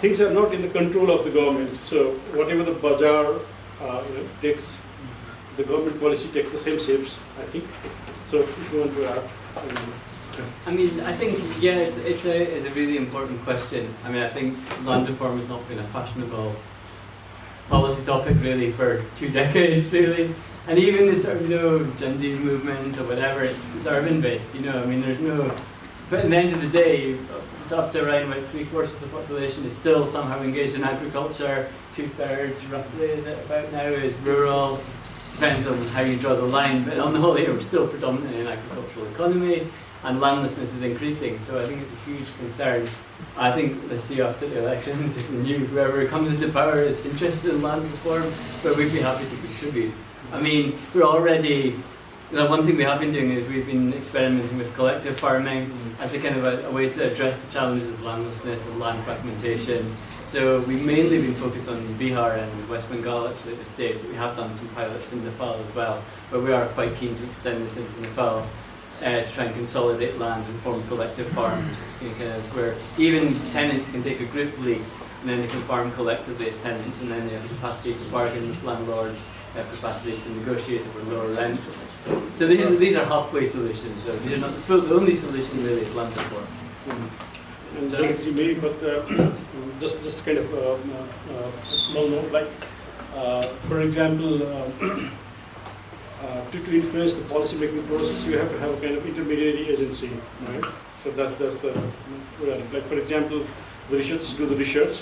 things are not in the control of the government. So whatever the bazaar takes, the government policy takes the same shapes, I think. So if you want to add. I mean, I think, yeah, it's a really important question. I mean, I think land reform has not been a fashionable policy topic really for 2 decades, really. And even this sort of, Gen Z movement or whatever, it's urban-based, I mean, there's no... But at the end of the day, it's up to around about 3/4 of the population is still somehow engaged in agriculture. 2/3, roughly, is it about now, is rural. Depends on how you draw the line, but on the whole here, we're still predominantly an agricultural economy, and landlessness is increasing, so I think it's a huge concern. I think let's see after the elections if whoever comes into power is interested in land reform, but we'd be happy to contribute. I mean, we're already, one thing we have been doing is we've been experimenting with collective farming as a kind of a way to address the challenges of landlessness and land fragmentation. So we've mainly been focused on Bihar and West Bengal actually at this stage, but we have done some pilots in Nepal as well, but we are quite keen to extend this into Nepal to try and consolidate land and form collective farms, which kind of where even tenants can take a group lease and then they can farm collectively as tenants, and then they have the capacity to bargain with landlords, they have capacity to negotiate over lower rents. So these are halfway solutions. So these are not the only solution really is land reform. And you may, but just kind of a small note, like for example, to influence the policy making process, you have to have a kind of intermediary agency, right? So that's the like for example, the researchers do the research,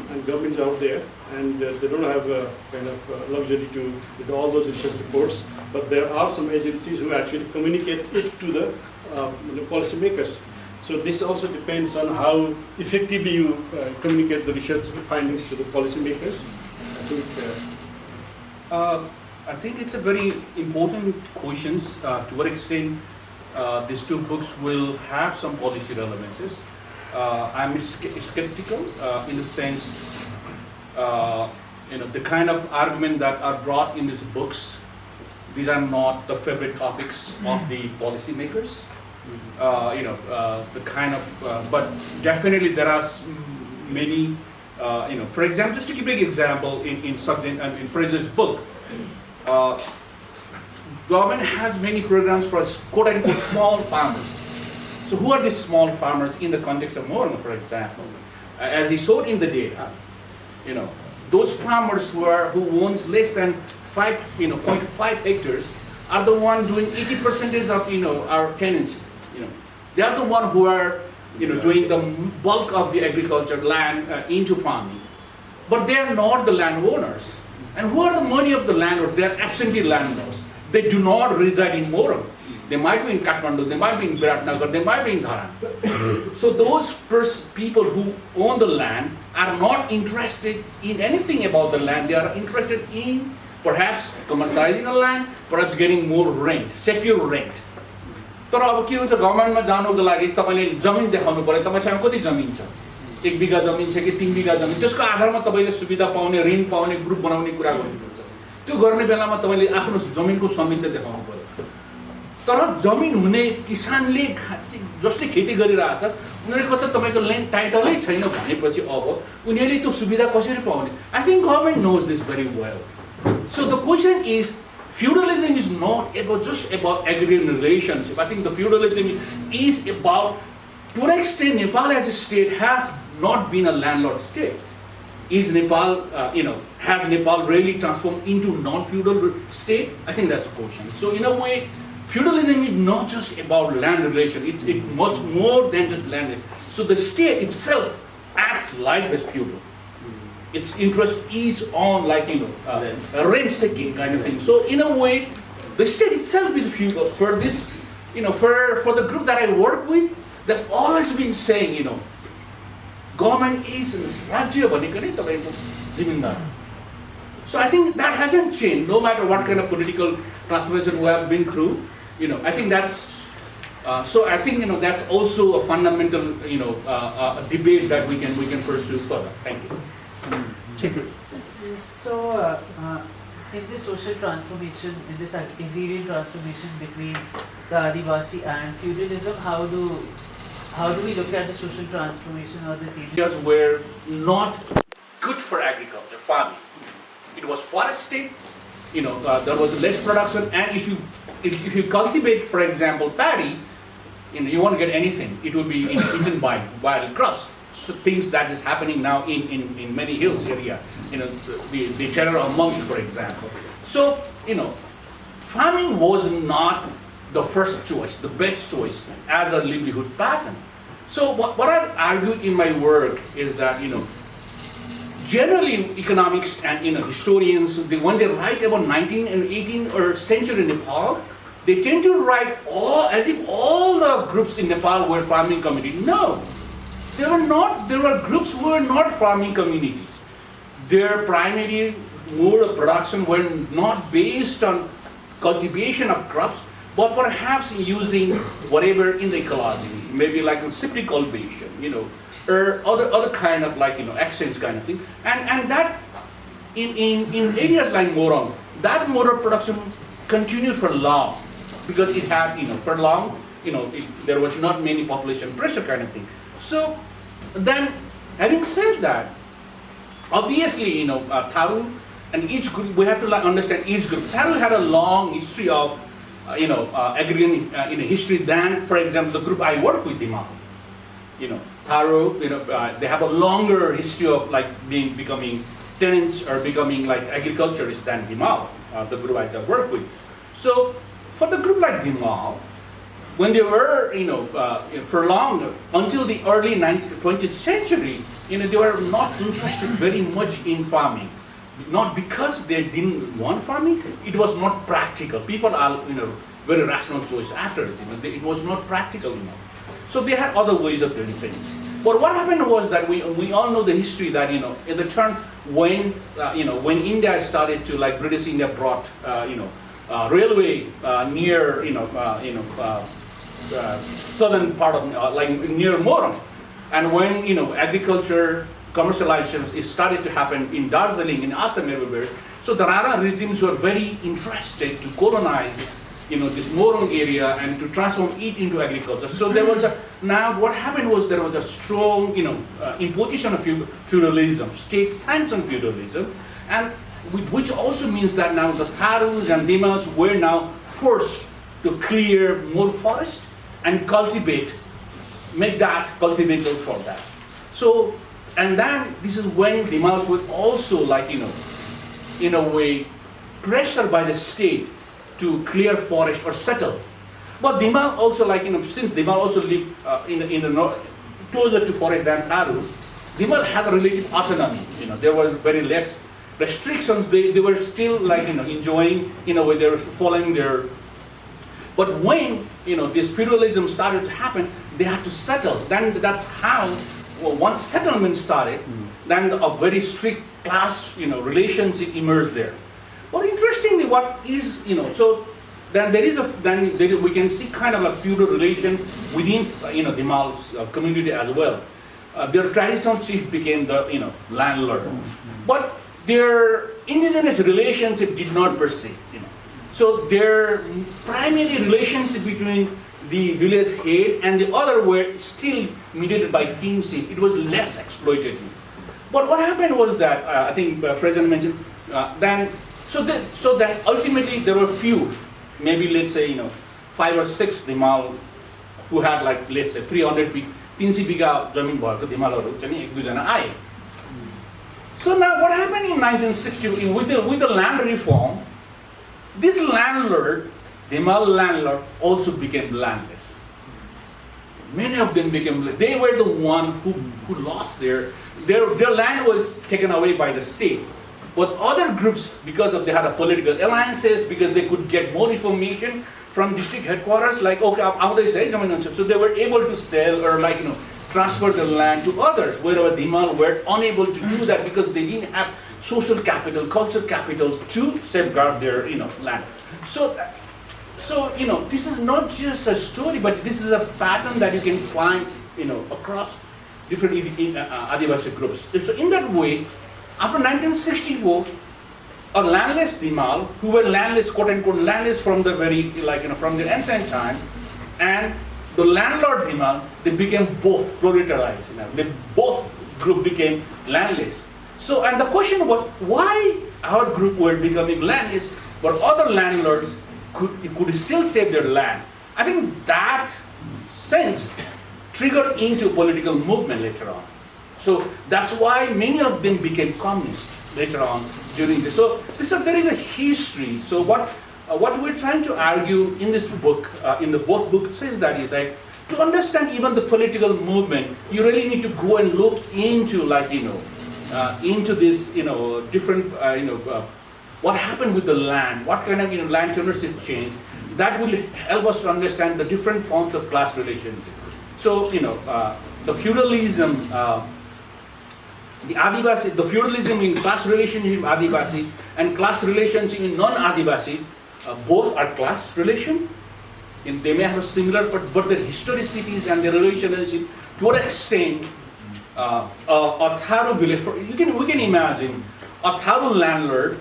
and governments out there, and they don't have a kind of luxury to do all those research reports, but there are some agencies who actually communicate it to the policy makers. So this also depends on how effectively you communicate the research findings to the policymakers. I think it's a very important question to what extent these two books will have some policy relevances. I'm skeptical in the sense, the kind of argument that are brought in these books, these are not the favorite topics of the policymakers. The kind of, but definitely there are many, for example, just to give an example, in Sugden and in Fraser's book, government has many programs for quote-unquote small farmers. So who are these small farmers in the context of Moran, for example? As he showed in the data, those farmers who owns less than 0.5 hectares are the one doing 80% of our tenancy. They are the one who are doing the bulk of the agriculture land into farming, but they are not the landowners. And who are the money of the landowners? They are absentee landlords. They do not reside in Moran. They might be in Kathmandu, they might be in Viratnagar, they might be in Dharan. So those people who own the land are not interested in anything about the land. They are interested in perhaps commercializing the land, perhaps getting more rent, secure rent. तर अब के हुन्छ गभर्नमेन्टमा जानुको लागि तपाईले जमिन देखाउनु पर्यो, तपाईसँग कति जमिन छ, 1 बिघा जमिन छ कि 3 बिघा जमिन, त्यसको आधारमा तपाईले सुविधा पाउने, ऋण पाउने, ग्रुप बनाउने कुरा गर्नुपर्छ। त्यो गर्ने बेलामा तपाईले आफ्नो जमिनको समिति देखाउनु पर्यो। तर जमिन हुने किसानले जसले खेती गरिरहेछ उनीहरुको त तपाईको ल्यान्ड टाइटलै छैन भनेपछि अब उनीहरुले त्यो सुविधा कसरी पाउने? I think government knows this very well. So the question is, feudalism is not just about agrarian relationship. I think the feudalism is about, to what extent Nepal as a state has not been a landlord state. Is Nepal, has Nepal really transformed into non-feudal state? I think that's a question. So in a way, feudalism is not just about land relation. It's much more than just land. So the state itself acts like this feudal. Its interest is on a rent-seeking kind of thing. So in a way, the state itself is feudal. For this, for the group that I work with, they've always been saying, government is Rajya bhaneko ni tapaiko zimindar. So I think that hasn't changed, no matter what kind of political transformation we have been through. I think that's so. I think that's also a fundamental debate that we can pursue further. Thank you. So, in this social transformation, in this agrarian transformation between the Adivasi and feudalism, how do we look at the social transformation or the changes? Areas were not good for agriculture, farming. It was forested. There was less production, and if you cultivate, for example, paddy, you won't get anything. It will be eaten by wild crops. So things that is happening now in many hills area, the terror of monkey, for example. So, farming was not the first choice, the best choice as a livelihood pattern. So what I argue in my work is that, generally economics and historians, when they write about 19th and 18th century Nepal, they tend to write as if all the groups in Nepal were farming communities. No. There were groups who were not farming communities. Their primary mode of production were not based on cultivation of crops, but perhaps using whatever in the ecology, maybe like a cyclic cultivation, or other kind of like, exchange kind of thing. And that in areas like Morong, that motor production continued for long because it had, for long, there was not many population pressure kind of thing. So then, having said that, obviously, Tharu and each group, we have to understand each group. Tharu had a long history of, agrarian history than, for example, the group I work with, Dhimal. Tharu, they have a longer history of like becoming tenants or becoming like agriculturists than Dhimal, the group I work with. So for the group like Dhimal, when they were, for long, until the early 20th century, they were not interested very much in farming. Not because they didn't want farming, it was not practical. People are, very rational choice actors, it was not practical enough. So they had other ways of doing things. But what happened was that we all know the history that, in the turn when, when India started to, like British India brought, railway near, southern part of, like near Morong. And when, agriculture, commercialization is started to happen in Darjeeling, in Assam, everywhere. So the Rara regimes were very interested to colonize, this Morong area and to transform it into agriculture. So there was now what happened was there was a strong, imposition of feudalism, state-sanctioned feudalism, and which also means that now the Tharus and Dhimals were now forced to clear more forest and make that cultivatable for that. So, and then this is when Dhimals were also like, in a way, pressured by the state to clear forest or settle. But Dhimal also like, since Dhimal also lived in the north, closer to forest than Tharu, Dhimal had a relative autonomy. There was very less restrictions. They were still like, enjoying, in a way, they were following their. But when, this feudalism started to happen, they had to settle. Then that's how, once settlement started, then a very strict class, relationship emerged there. But interestingly, what is, so then we can see kind of a feudal relation within, Dhimal's community as well. Their traditional chief became the, landlord. But their indigenous relationship did not persist, So their primary relationship between the village head and the other were still mediated by kinship. It was less exploitative. But what happened was that, I think Fraser mentioned, so then ultimately there were few, maybe let's say, 5 or 6 Dhimal who had like, let's say 300 300 biga jamin bhako Dhimalharu chani ek duई jana आए. So now what happened in 1960 with the land reform, this landlord, Dhimal landlord, also became landless. Many of them became, they were the one who lost their land was taken away by the state. But other groups, because of they had a political alliances, because they could get more information from district headquarters, like, okay, how they say, so they were able to sell or like, transfer the land to others, wherever Dhimal were unable to do that because they didn't have social capital, cultural capital to safeguard their, land. So, this is not just a story, but this is a pattern that you can find, across different Adivasi groups. So in that way, after 1964, a landless Dhimal, who were landless, quote unquote, landless from the very, from the ancient time, and the landlord Dhimal, they became both proletarized. They both group became landless. So, and the question was, why our group were becoming landless, but other landlords could still save their land? I think that sense triggered into political movement later on. So that's why many of them became communists later on during this. So there is a history. So what we're trying to argue in this book, in the both books, says that is like to understand even the political movement, you really need to go and look into into this different what happened with the land, what kind of land ownership changed. That will help us to understand the different forms of class relations. So the feudalism. The Adivasi, the feudalism in class relationship in Adivasi and class relationship in non-Adivasi, both are class relation, they may have a similar, but their historicities and their relationship to what extent a Tharo village, we can imagine a Tharo landlord,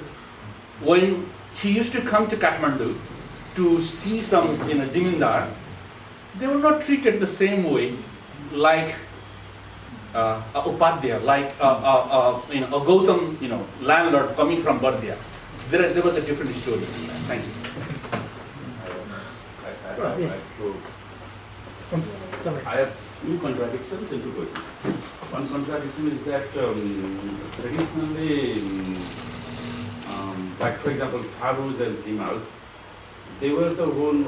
when he used to come to Kathmandu to see some Jimindar, they were not treated the same way like a Upadhyaya, like a Gautam landlord coming from Bardya. There was a different story. Thank you. I have two contradictions and two questions. One contradiction is that traditionally, like for example, Tharus and Timals, they were the one.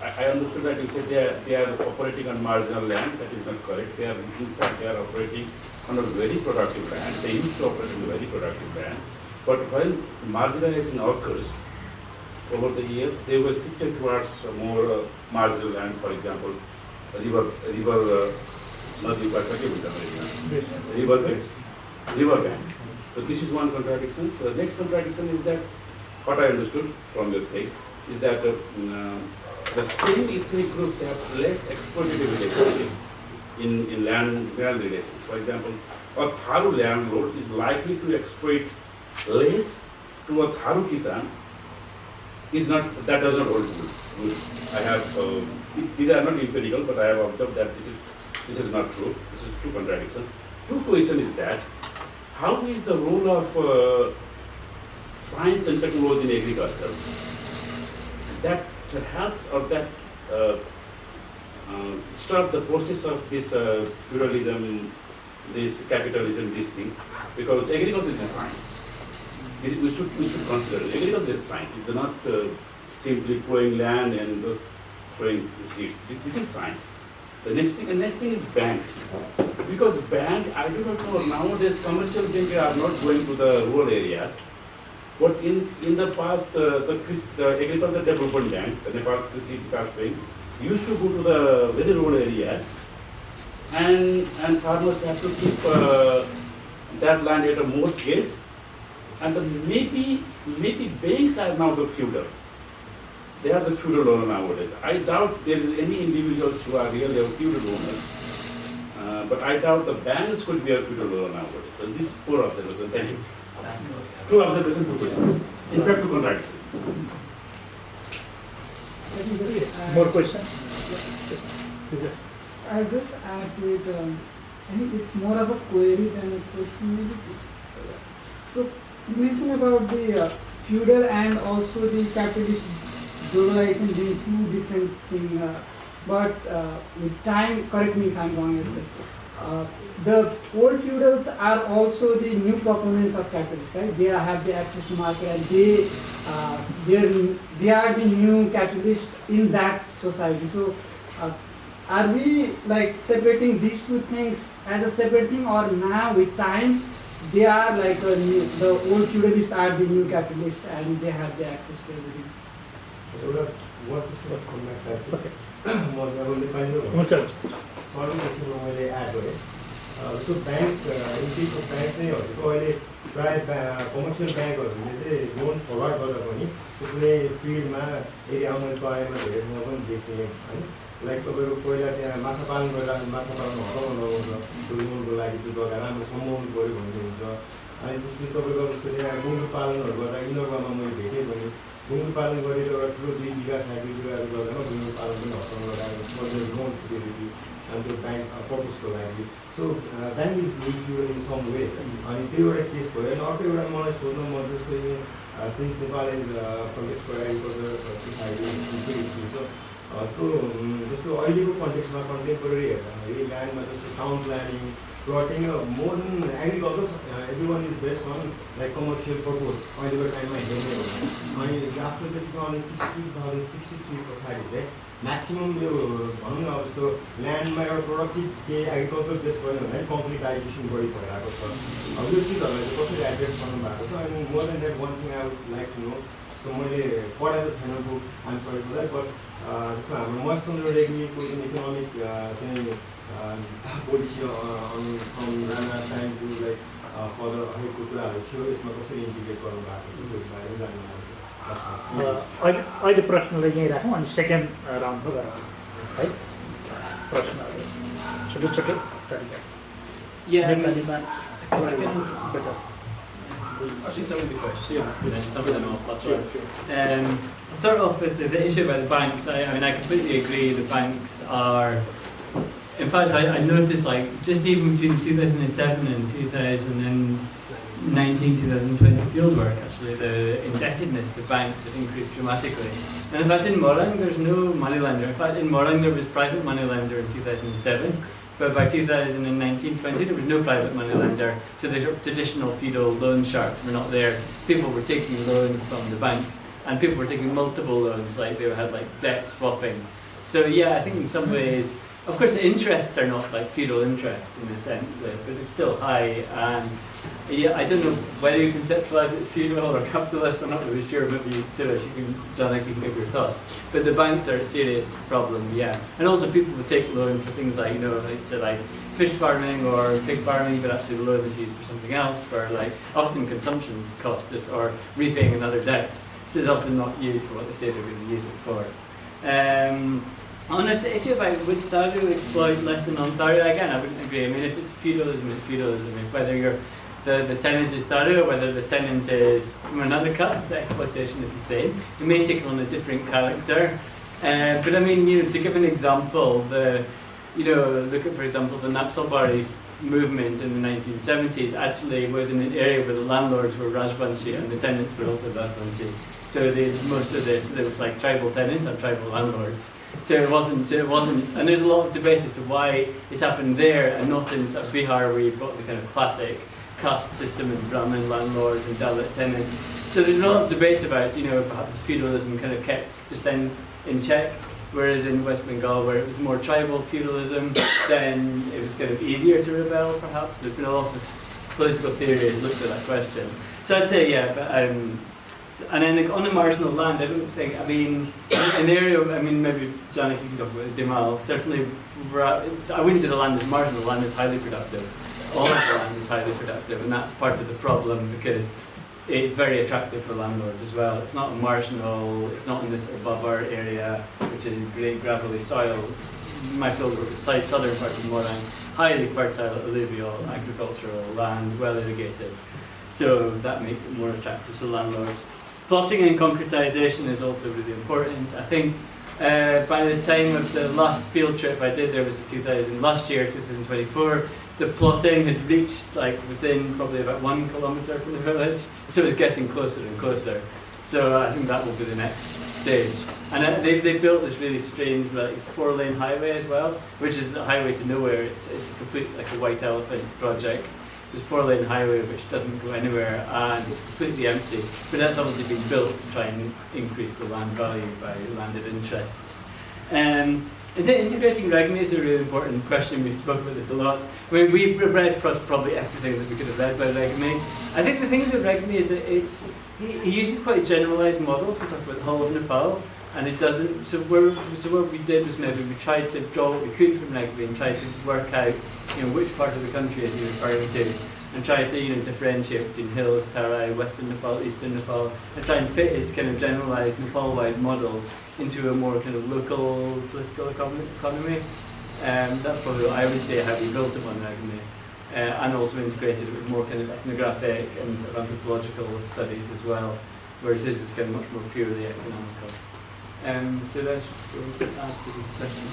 I understood that you said they are operating on marginal land. That is not correct. They are, in fact, they are operating on a very productive land. They used to operate on a very productive land. But when marginalization occurs over the years, they were shifted towards more marginal land. For example, river bank. So this is one contradiction. So the next contradiction is that what I understood from your side is that the same ethnic groups have less exploitative relationships in land relations. For example, a Tharu landlord is likely to exploit less to a Tharu kisan that does not hold good. I have these are not empirical, but I have observed that this is not true. This is two contradictions. Two question is that how is the role of science and technology in agriculture that helps or that stop the process of this feudalism, this capitalism, these things, because agriculture is science. We should consider agriculture is science. It's not simply plowing land and just throwing seeds. This is science. The next thing is bank. Because bank, I do not know, nowadays commercial banks are not going to the rural areas. But in the past, the Agricultural Development Bank, the Nepal Krishi Vikas Bank, used to go to the very rural areas, and farmers have to keep that land at a mortgage, and maybe banks are now the feudal. They are the feudal owner nowadays. I doubt there is any individuals who are really a feudal owners, but I doubt the banks could be a feudal owner nowadays. So this poor observation. Thank you. Two observations, two questions. In fact, two contradictions. More questions? I'll just add to it, I think it's more of a query than a question maybe. So you mentioned about the feudal and also the capitalist globalization being two different things, but with time, correct me if I'm wrong as well. The old feudals are also the new proponents of capitalists, right? They have the access to market and they are the new capitalists in that society. So are we like separating these two things as a separate thing, or now with time they are like the old feudalists are the new capitalists and they have the access to everything? What is what from my side? मैले add गरेँ जस्तो bank in case of bank चाहिँ हजुरको अहिले प्रायः commercial ब्याङ्कहरूले चाहिँ loan forward गर्दा पनि कुनै फिल्डमा एरियामा तयमा धेरै ठाउँमा पनि देख्ने होइन लाइक तपाईँको पहिला त्यहाँ माछा पालन गर्दा माछा पालन हटाउन लगाउँछ त्यो लोनको लागि त्यो जग्गा राम्रो सम्हाल्नु पऱ्यो भन्ने हुन्छ अनि त्यसपछि तपाईँको जस्तो त्यहाँ गुन्द्रुक पालनहरू गर्दा इनोभामा मैले भेटेँ भने गुन्द्रुक पालन गरेर एउटा ठुलो 2 बिघा 5 बिघाहरू गर्दामा गुन्द्रुक पालन पनि हटाउन लगाएको loan security and the bank purpose को लागि so bank is feudal in some way अनि त्यो एउटा केस भयो अनि अर्को एउटा मलाई सोध्न मन जस्तो since Nepal is context for agriculture society so जस्तो अहिलेको कन्टेक्स्टमा कन्टेम्पोरेरी हेर्दाखेरि ल्यान्डमा जस्तो town planning plotting more than agriculture everyone is based on like commercial purpose अहिलेको टाइममा हेर्ने हो अनि after 2063 पछाडि चाहिँ म्याक्सिमम यो भनौँ न अब जस्तो ल्यान्डमा एउटा प्रोडक्टिभ केही एग्रिकल्चर बेस भयो भने कम्प्लिटाइजेसन बढी भइरहेको छ अब यो चिजहरूलाई चाहिँ कसरी एड्रेस गर्नु भएको छ अनि more than that one thing I would like to know जस्तो मैले पढाएको छैन बुक आइम सरी फर द्याट बट जस्तो हाम्रो महेशचन्द्र रेग्मीको जुन इकोनोमिक चाहिँ policy from Rana time to like further अहिलेको कुराहरू थियो यसमा कसरी इन्टिग्रेट गर्नु भएको छ त्यो बारेमा जान्नु अहिले प्रश्नलाई यहीँ राखौँ अनि सेकेन्ड राउन्डमा गरौँ है प्रश्नहरू छोटो छोटो तरिका Yeah, I mean, नेपालीमा actually some of the questions, and then some of them I'll touch on. I'll start off with the issue about the banks. I mean, I completely agree the banks are, in fact, I noticed like just even between 2007 and 2019, 2020 fieldwork, actually, the indebtedness to banks had increased dramatically. And in fact, in Morang, there's no moneylender. In fact, in Morang, there was private moneylender in 2007. But by 2019-20, there was no private moneylender, so the traditional feudal loan sharks were not there. People were taking loans from the banks, and people were taking multiple loans, like they had like debt swapping. So yeah, I think in some ways, of course, the interests are not like feudal interests in a sense, but it's still high. And yeah, I don't know whether you conceptualize it feudal or capitalist. I'm not really sure. Maybe Suresh, Janak, you can give your thoughts. But the banks are a serious problem, yeah. And also people would take loans for things like, like say like fish farming or pig farming, but actually the loan is used for something else, for like often consumption costs or repaying another debt. So it's often not used for what they say they're going to use it for. On the issue about would Tharu exploit less than non-Tharu, again, I wouldn't agree. I mean, if it's feudalism, it's feudalism. If whether the tenant is Tharu or whether the tenant is from another caste, the exploitation is the same. It may take on a different character. But I mean, to give an example, look at, for example, the Naxalbari's movement in the 1970s actually was in an area where the landlords were Rajvanshi and the tenants were also Rajvanshi. So most of this, there was like tribal tenants and tribal landlords. So it wasn't, and there's a lot of debate as to why it happened there and not in sort of Bihar where you've got the kind of classic caste system of Brahmin landlords and Dalit tenants. So there's a lot of debate about, perhaps feudalism kind of kept descent in check, whereas in West Bengal where it was more tribal feudalism, then it was kind of easier to rebel perhaps. There's been a lot of political theory that looks at that question. So I'd say, yeah, but and then on the marginal land, I don't think, I mean, an area, I mean, maybe Janak, you can talk about Dhimal, certainly, I wouldn't say the land is marginal, the land is highly productive. All of the land is highly productive, and that's part of the problem because it's very attractive for landlords as well. It's not marginal, it's not in this Babar area, which is great gravelly soil. My fieldwork is southern part of Morang, highly fertile alluvial agricultural land, well irrigated. So that makes it more attractive to landlords. Plotting and concretisation is also really important. I think by the time of the last field trip I did, there was last year, 2024, the plotting had reached like within probably about 1 kilometre from the village, so it was getting closer and closer. So I think that will be the next stage. And they built this really strange like 4-lane highway as well, which is a highway to nowhere. It's a complete like a white elephant project. This 4-lane highway which doesn't go anywhere and it's completely empty. But that's obviously been built to try and increase the land value by landed interests. Integrating Regmi is a really important question. We spoke about this a lot. I mean, we've read probably everything that we could have read by Regmi. I think the things with Regmi is that he uses quite generalised models to talk about the whole of Nepal, and it doesn't. So what we did was maybe we tried to draw what we could from Regmi and tried to work out, which part of the country is he referring to, and try to differentiate between hills, Tarai, Western Nepal, Eastern Nepal, and try and fit his kind of generalised Nepal-wide models into a more kind of local political economy. That's probably what I would say how we built upon Regmi, and also integrated it with more kind of ethnographic and sort of anthropological studies as well, whereas this is kind of much more purely economical. Suresh, do you want to add to these questions?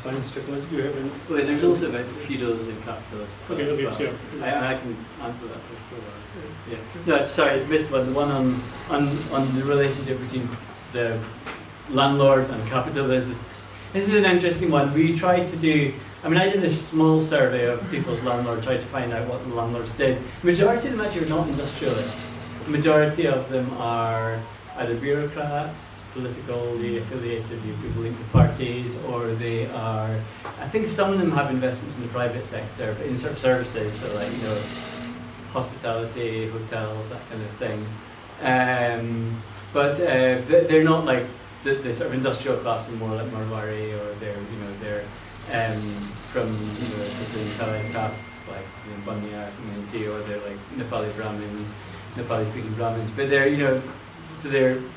Science technology, do you have any? Well, there's also about feudals and capitalists. Okay, as well. sure. I can answer that. Yeah. No, sorry, I missed one. The one on the relationship between the landlords and capitalists. This is an interesting one. We tried to do. I mean, I did a small survey of people's landlords, tried to find out what the landlords did. Majority of them actually are not industrialists. The majority of them are either bureaucrats, politically affiliated, people linked to parties, or they are, I think some of them have investments in the private sector, but in certain services, so like, hospitality, hotels, that kind of thing. But they're not like the sort of industrial class, and more like Marwari, or they're from certain Tarai castes. like Banya community, or they're like Nepali Brahmins, Nepali speaking Brahmins, but they're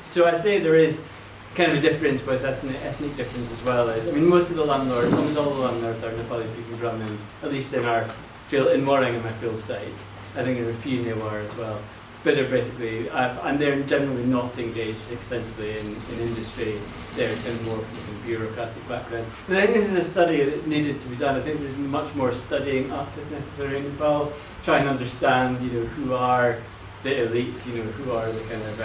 so I'd say there is kind of a difference with ethnic difference as well as, I mean, most of the landlords, almost all the landlords are Nepali speaking Brahmins, at least in our field, in Morang and my field site. I think in a few Newar as well. But they're basically, and they're generally not engaged extensively in industry. They're kind of more from a bureaucratic background. And I think this is a study that needed to be done. I think there's much more studying up is necessary in Nepal, trying to understand, who are the elite, who are the kind of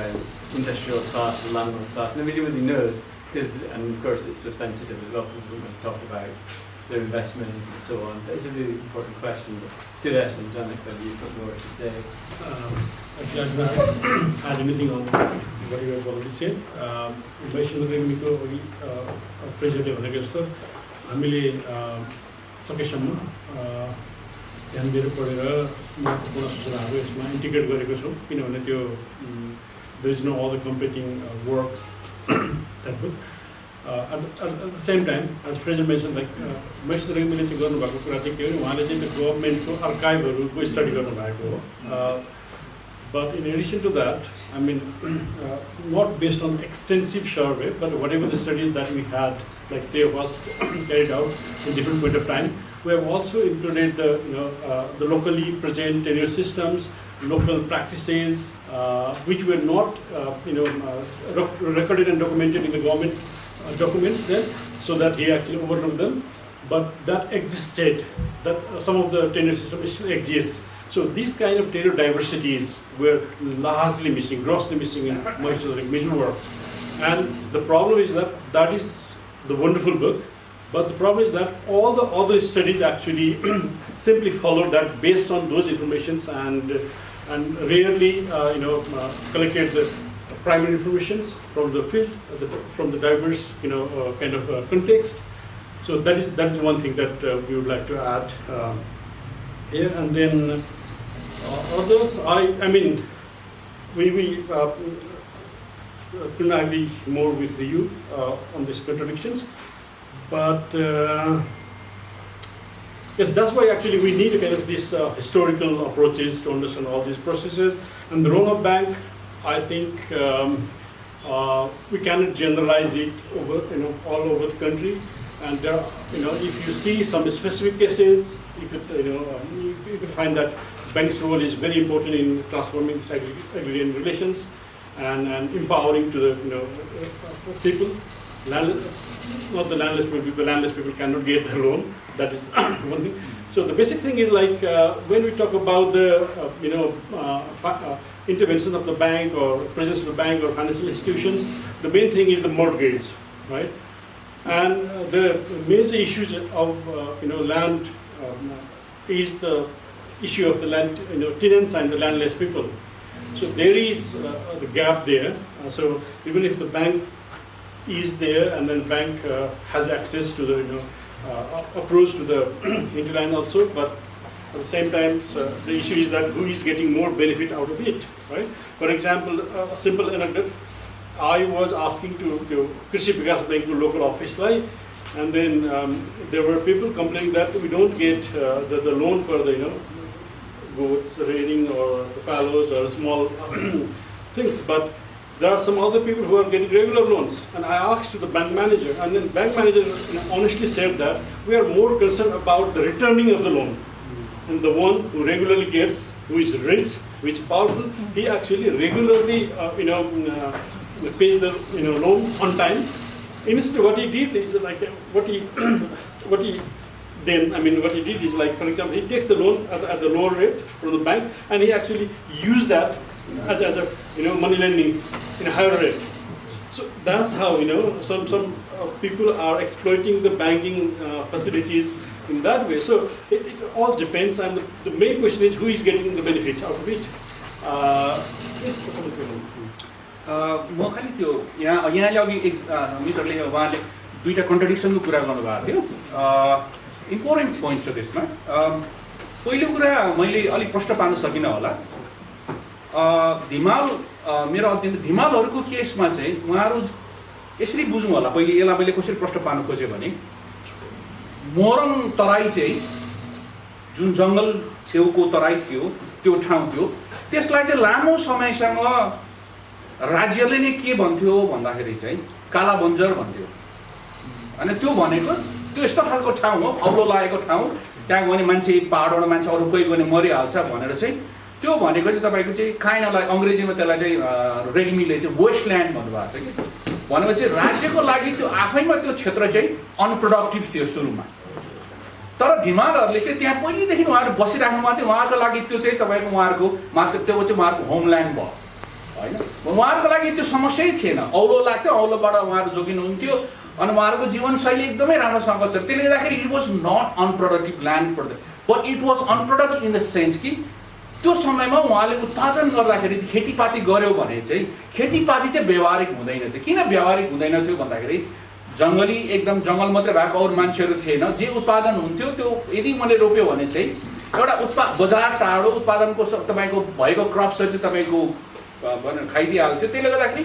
industrial class, the landlord class. Nobody really knows, and of course it's so sensitive as well, people don't talk about their investments and so on. It's a really important question. But Suresh and Janak, whether you've got more to say. Actually, I'm not add anything on what you have already said. Fraser भनेको हामीले सकेसम्म ध्यान दिएर पढेर महत्त्वपूर्ण सूचनाहरू यसमा integrate गरेको छौँ किनभने त्यो there is no all the competing works that book. At the same time, as Fraser mentioned, like मैले चाहिँ गर्नुभएको कुरा चाहिँ के हो उहाँले चाहिँ त्यो गभर्नमेन्टको आर्काइभहरूको स्टडी गर्नुभएको हो. But in addition to that, I mean, not based on extensive survey, but whatever the studies that we had, like 3 of us carried out in different point of time, we have also included the locally present tenure systems, local practices, which were not recorded and documented in the government documents then, so that he actually overlooked them, but that existed, that some of the tenure system still exists. So these kind of tenure diversities were largely missing, grossly missing in major work. And the problem is that is the wonderful book, but the problem is that all the other studies actually simply followed that based on those informations and rarely collected the primary informations from the field, from the diverse kind of context. So that is one thing that we would like to add here. And then others, I mean, we couldn't agree more with you on these contradictions, but yes, that's why actually we need kind of these historical approaches to understand all these processes. And the role of bank, I think we cannot generalize it over all over the country. And there are, if you see some specific cases, you could find that bank's role is very important in transforming agrarian relations and empowering to the people. Not the landless people. The landless people cannot get the loan. That is one thing. So the basic thing is like when we talk about the intervention of the bank or presence of the bank or financial institutions, the main thing is the mortgage, right? And the major issues of land is the issue of the land tenants and the landless people. So there is the gap there. So even if the bank is there and then bank has access to the approach to the hinterland also, but at the same time the issue is that who is getting more benefit out of it, right? For example, a simple anecdote. I was asking to Krishi Vikas Bank to local office line, and then there were people complaining that we don't get the loan for the goats, rearing or the fallows or small things, but there are some other people who are getting regular loans. And I asked to the bank manager, and then bank manager honestly said that we are more concerned about the returning of the loan. And the one who regularly gets, who is rich, who is powerful, he actually regularly pays the loan on time. Instead, what he did is like what he did is like, for example, he takes the loan at the lower rate from the bank, and he actually used that as a money lending in a higher rate. So that's how some people are exploiting the banking facilities in that way. So it all depends, and the main question is who is getting the benefit out of it. म खालि त्यो यहाँले अघि मित्रले उहाँले दुईटा कन्ट्रडिक्सनको कुरा गर्नुभएको थियो. इम्पोर्टेन्ट पोइन्ट छ त्यसमा. पहिलो कुरा मैले अलिक प्रश्न पार्न सकिनँ होला. धिमाल मेरो अध्ययन धिमालहरूको केसमा चाहिँ उहाँहरू यसरी बुझ्नु होला. पहिले यसलाई मैले कसरी प्रश्न पार्न खोजेँ भने मोरङ तराई चाहिँ जुन जङ्गल छेउको तराई थियो त्यो ठाउँ थियो त्यसलाई चाहिँ लामो समयसँग राज्यले नै के भन्थ्यो भन्दाखेरि चाहिँ काला बन्जर भन्थ्यो। अनि त्यो भनेको त्यो यस्तो खालको ठाउँ हो, औलो लागेको ठाउँ, त्यहाँ गयो भने मान्छे पाहाडबाट मान्छे अरू कोही गयो भने मरिहाल्छ भनेर चाहिँ त्यो भनेको चाहिँ तपाईँको चाहिँ काइनलाई अङ्ग्रेजीमा त्यसलाई चाहिँ रेग्मीले चाहिँ वेस्टल्यान्ड भन्नुभएको छ कि भनेपछि राज्यको लागि त्यो आफैमा त्यो क्षेत्र चाहिँ अनप्रोडक्टिभ थियो सुरुमा। तर धिमालहरूले चाहिँ त्यहाँ पहिलेदेखि उहाँहरू बसिराख्नु भएको थियो, उहाँको लागि त्यो चाहिँ तपाईँको उहाँहरूको मात्र त्यो चाहिँ उहाँहरूको होमल्यान्ड भयो होइन। उहाँहरूको लागि त्यो समस्यै थिएन, औलो लाग्थ्यो, औलोबाट उहाँहरू जोगिनुहुन्थ्यो अनि उहाँहरूको जीवनशैली एकदमै राम्रोसँग छ। त्यसले गर्दाखेरि it was nut unproductive land for the, but it was unproductive in the sense कि त्यो समयमा उहाँले उत्पादन गर्दाखेरि खेतीपाती गर्यो भने चाहिँ खेतीपाती चाहिँ व्यवहारिक हुँदैन थियो। किन व्यवहारिक हुँदैन थियो भन्दाखेरि जङ्गली एकदम जङ्गल मात्रै भएको अरू मान्छेहरू थिएन, जे उत्पादन हुन्थ्यो त्यो यदि मैले रोप्यो भने चाहिँ एउटा बजार टाढो उत्पादनको तपाईँको भएको क्रप्सहरू चाहिँ तपाईँको भनेर खाइदिइहाल्थ्यो। त्यसले गर्दाखेरि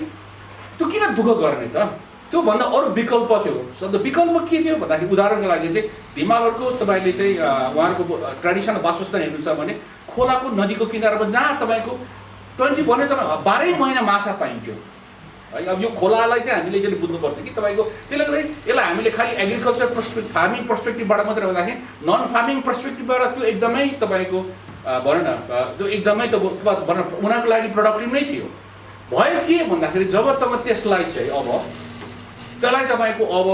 त्यो किन दुःख गर्ने त, त्योभन्दा अरू विकल्प थियो। सो विकल्प के थियो भन्दाखेरि उदाहरणको लागि चाहिँ हिमालयको तपाईँले चाहिँ उहाँहरूको ट्रेडिसनल वासस्थान हेर्नुहुन्छ भने खोलाको नदीको किनारमा जहाँ तपाईँको 20 भने तपाईँ 12 महिना माछा पाइन्थ्यो है। अब यो खोलालाई चाहिँ हामीले चाहिँ बुझ्नुपर्छ कि तपाईँको त्यसले गर्दाखेरि यसलाई हामीले खालि एग्रिकल्चर फार्मिङ पर्सपेक्टिभबाट मात्रै भन्दाखेरि नन फार्मिङ पर्सपेक्टिभबाट त्यो एकदमै तपाईँको भनौँ न त्यो एकदमै त भनौँ उनीहरूको लागि प्रोडक्टिभ नै थियो। भयो के भन्दाखेरि जब तपाईँ त्यसलाई चाहिँ अब त्यसलाई तपाईँको अब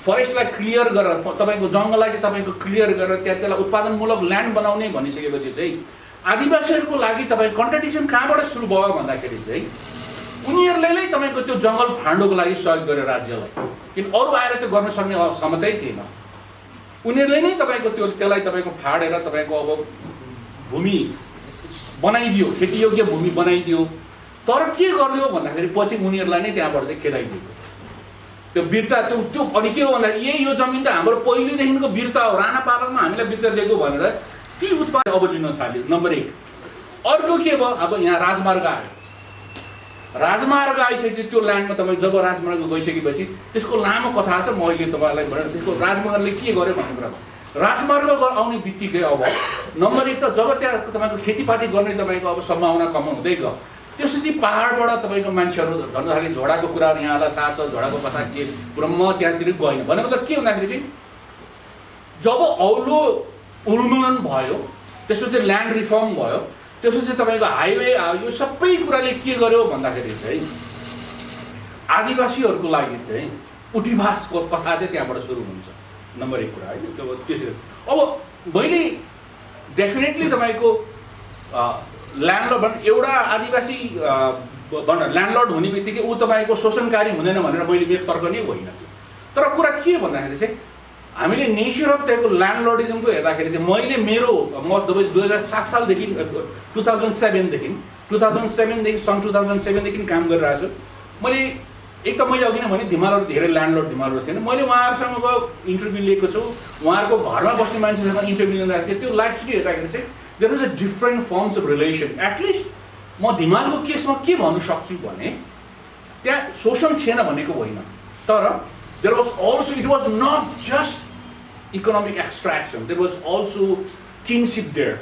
फरेस्टलाई क्लियर गरेर तपाईँको जङ्गललाई चाहिँ तपाईँको क्लियर गरेर त्यहाँ त्यसलाई उत्पादनमूलक ल्यान्ड बनाउने भनिसकेपछि चाहिँ आदिवासीहरूको लागि तपाईँ कन्ट्राडिक्सन कहाँबाट सुरु भयो भन्दाखेरि चाहिँ उनीहरूले नै तपाईँको त्यो जङ्गल फाँड्नुको लागि सहयोग गर्यो राज्यलाई, किन अरू आएर त्यो गर्न सक्ने क्षमतै थिएन। उनीहरूले नै तपाईँको त्यसलाई तपाईँको फाडेर तपाईँको अब भूमि बनाइदियो, खेतीयोग्य भूमि बनाइदियो। तर के गरिदियो भन्दाखेरि पछि उनीहरूलाई नै त्यहाँबाट चाहिँ खेदाइदियो त्यो वीरता। त्यो अनि के हो भन्दा यो जमिन त हाम्रो पहिलेदेखिको वीरता हो, राणा पालनमा हामीलाई वीरता दिएको भनेर ती उत्पादन अब लिन थाल्यो। नम्बर 1। अर्को के भयो, अब यहाँ राजमार्ग आयो। राजमार्ग आइसकेपछि त्यो ल्यान्डमा तपाईँ जब राजमार्ग गइसकेपछि त्यसको लामो कथा छ, म अहिले तपाईँलाई भनेर त्यसको राजमार्गले के गर्यो भन्ने कुरा। राजमार्ग आउने बित्तिकै अब नम्बर 1 त जब त्यहाँ तपाईँको खेतीपाती गर्ने तपाईँको अब सम्भावना कम हुँदै गयो, त्यसपछि पाहाडबाट तपाईँको मान्छेहरू झन् खालि झोडाको कुराहरू यहाँलाई थाहा छ, झोडाको कथा के ब्रह्म त्यहाँतिर गएन भने मतलब के हुँदाखेरि चाहिँ जब औलो उन्मूलन भयो त्यसपछि ल्यान्ड रिफर्म भयो, त्यसपछि तपाईँको हाइवे आयो, यो सबै कुराले के गर्यो भन्दाखेरि चाहिँ आदिवासीहरूको लागि चाहिँ उठीभासको कथा चाहिँ त्यहाँबाट सुरु हुन्छ। नम्बर 1 कुरा है त्यो त्यसरी। अब मैले डेफिनेटली तपाईँको ल्यान्डलर्ड एउटा आदिवासी ल्यान्डलर्ड हुने बित्तिकै ऊ तपाईँको शोषणकारी हुँदैन भनेर मैले मेरो तर्क नै होइन। तर कुरा के भन्दाखेरि चाहिँ हामीले नेचर अफ त्यहाँको ल्यान्डलर्डिजमको हेर्दाखेरि चाहिँ मैले मेरो म 2007 सालदेखि 2007देखि सन् 2007देखि काम गरिरहेको छु। मैले एक त मैले अघि नै भने धिमालहरू धेरै ल्यान्डलर्ड थिएन। मैले उहाँहरूसँगको इन्टरभ्यू लिएको छु, उहाँहरूको घरमा बस्ने मान्छेसँग इन्टरभ्यू लिँदाखेरि त्यो लाइफ स्टोरी हेर्दाखेरि चाहिँ there was a different forms of relation. At least म धिमालको केसमा के भन्नु सक्छु भने त्यहाँ शोषण थिएन भनेको होइन, तर there was also it was not just economic extraction, there was also kinship there.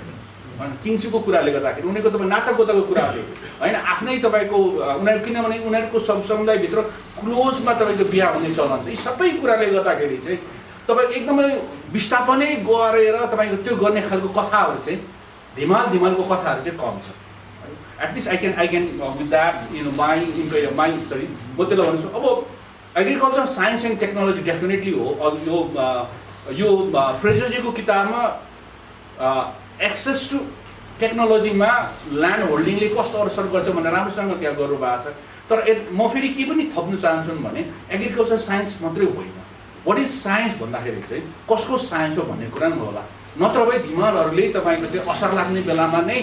किनसिपको कुराले गर्दाखेरि उनीहरूको तपाईँ नातागोताको कुराले होइन, आफ्नै तपाईँको उनीहरू किनभने उनीहरूको समुदायभित्र क्लोजमा तपाईँको बिहा हुने चलन छ। यी सबै कुराले गर्दाखेरि चाहिँ तपाईँ एकदमै विस्थापनै गरेर तपाईँको त्यो गर्ने खालको कथाहरू चाहिँ धिमालको कथाहरू चाहिँ कम छ। At least I can with that my study म त्यसलाई भन्छु। अब agriculture science and technology definitely हो। यो फ्रेजरजीको किताबमा एक्सेस टु टेक्नोलोजीमा ल्यान्ड होल्डिङले कस्तो असर गर्छ भनेर राम्रोसँग त्यहाँ गर्नु भएको छ। तर म फेरि के पनि थप्नु चाहन्छु भने एग्रिकल्चर साइन्स मात्रै होइन, वाट इज साइन्स भन्दाखेरि चाहिँ कसको साइन्स हो भन्ने कुरा पनि होला। नत्र भए धिमालहरूले तपाईँको चाहिँ असर लाग्ने बेलामा नै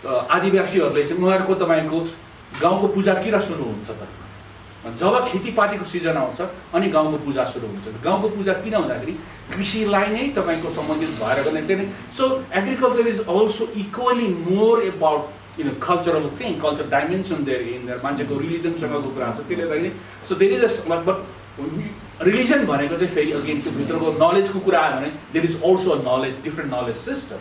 आदिवासीहरूले चाहिँ उनीहरूको तपाईँको गाउँको पूजा किन सुरु हुन्छ त, जब खेतीपातीको सिजन आउँछ अनि गाउँको पूजा सुरु हुन्छ। गाउँको पूजा किन भन्दाखेरि कृषिलाई नै तपाईँको सम्बन्धित भएर गर्ने त्यही। So agriculture is also equally more about cultural thing, culture dimension there in there, मान्छेको रिलिजनसँगको कुरा छ। त्यसले गर्दाखेरि so there is a but religion भनेको चाहिँ फेरि अगेन त्यो भित्रको नलेजको कुरा आयो भने there is also a knowledge different knowledge system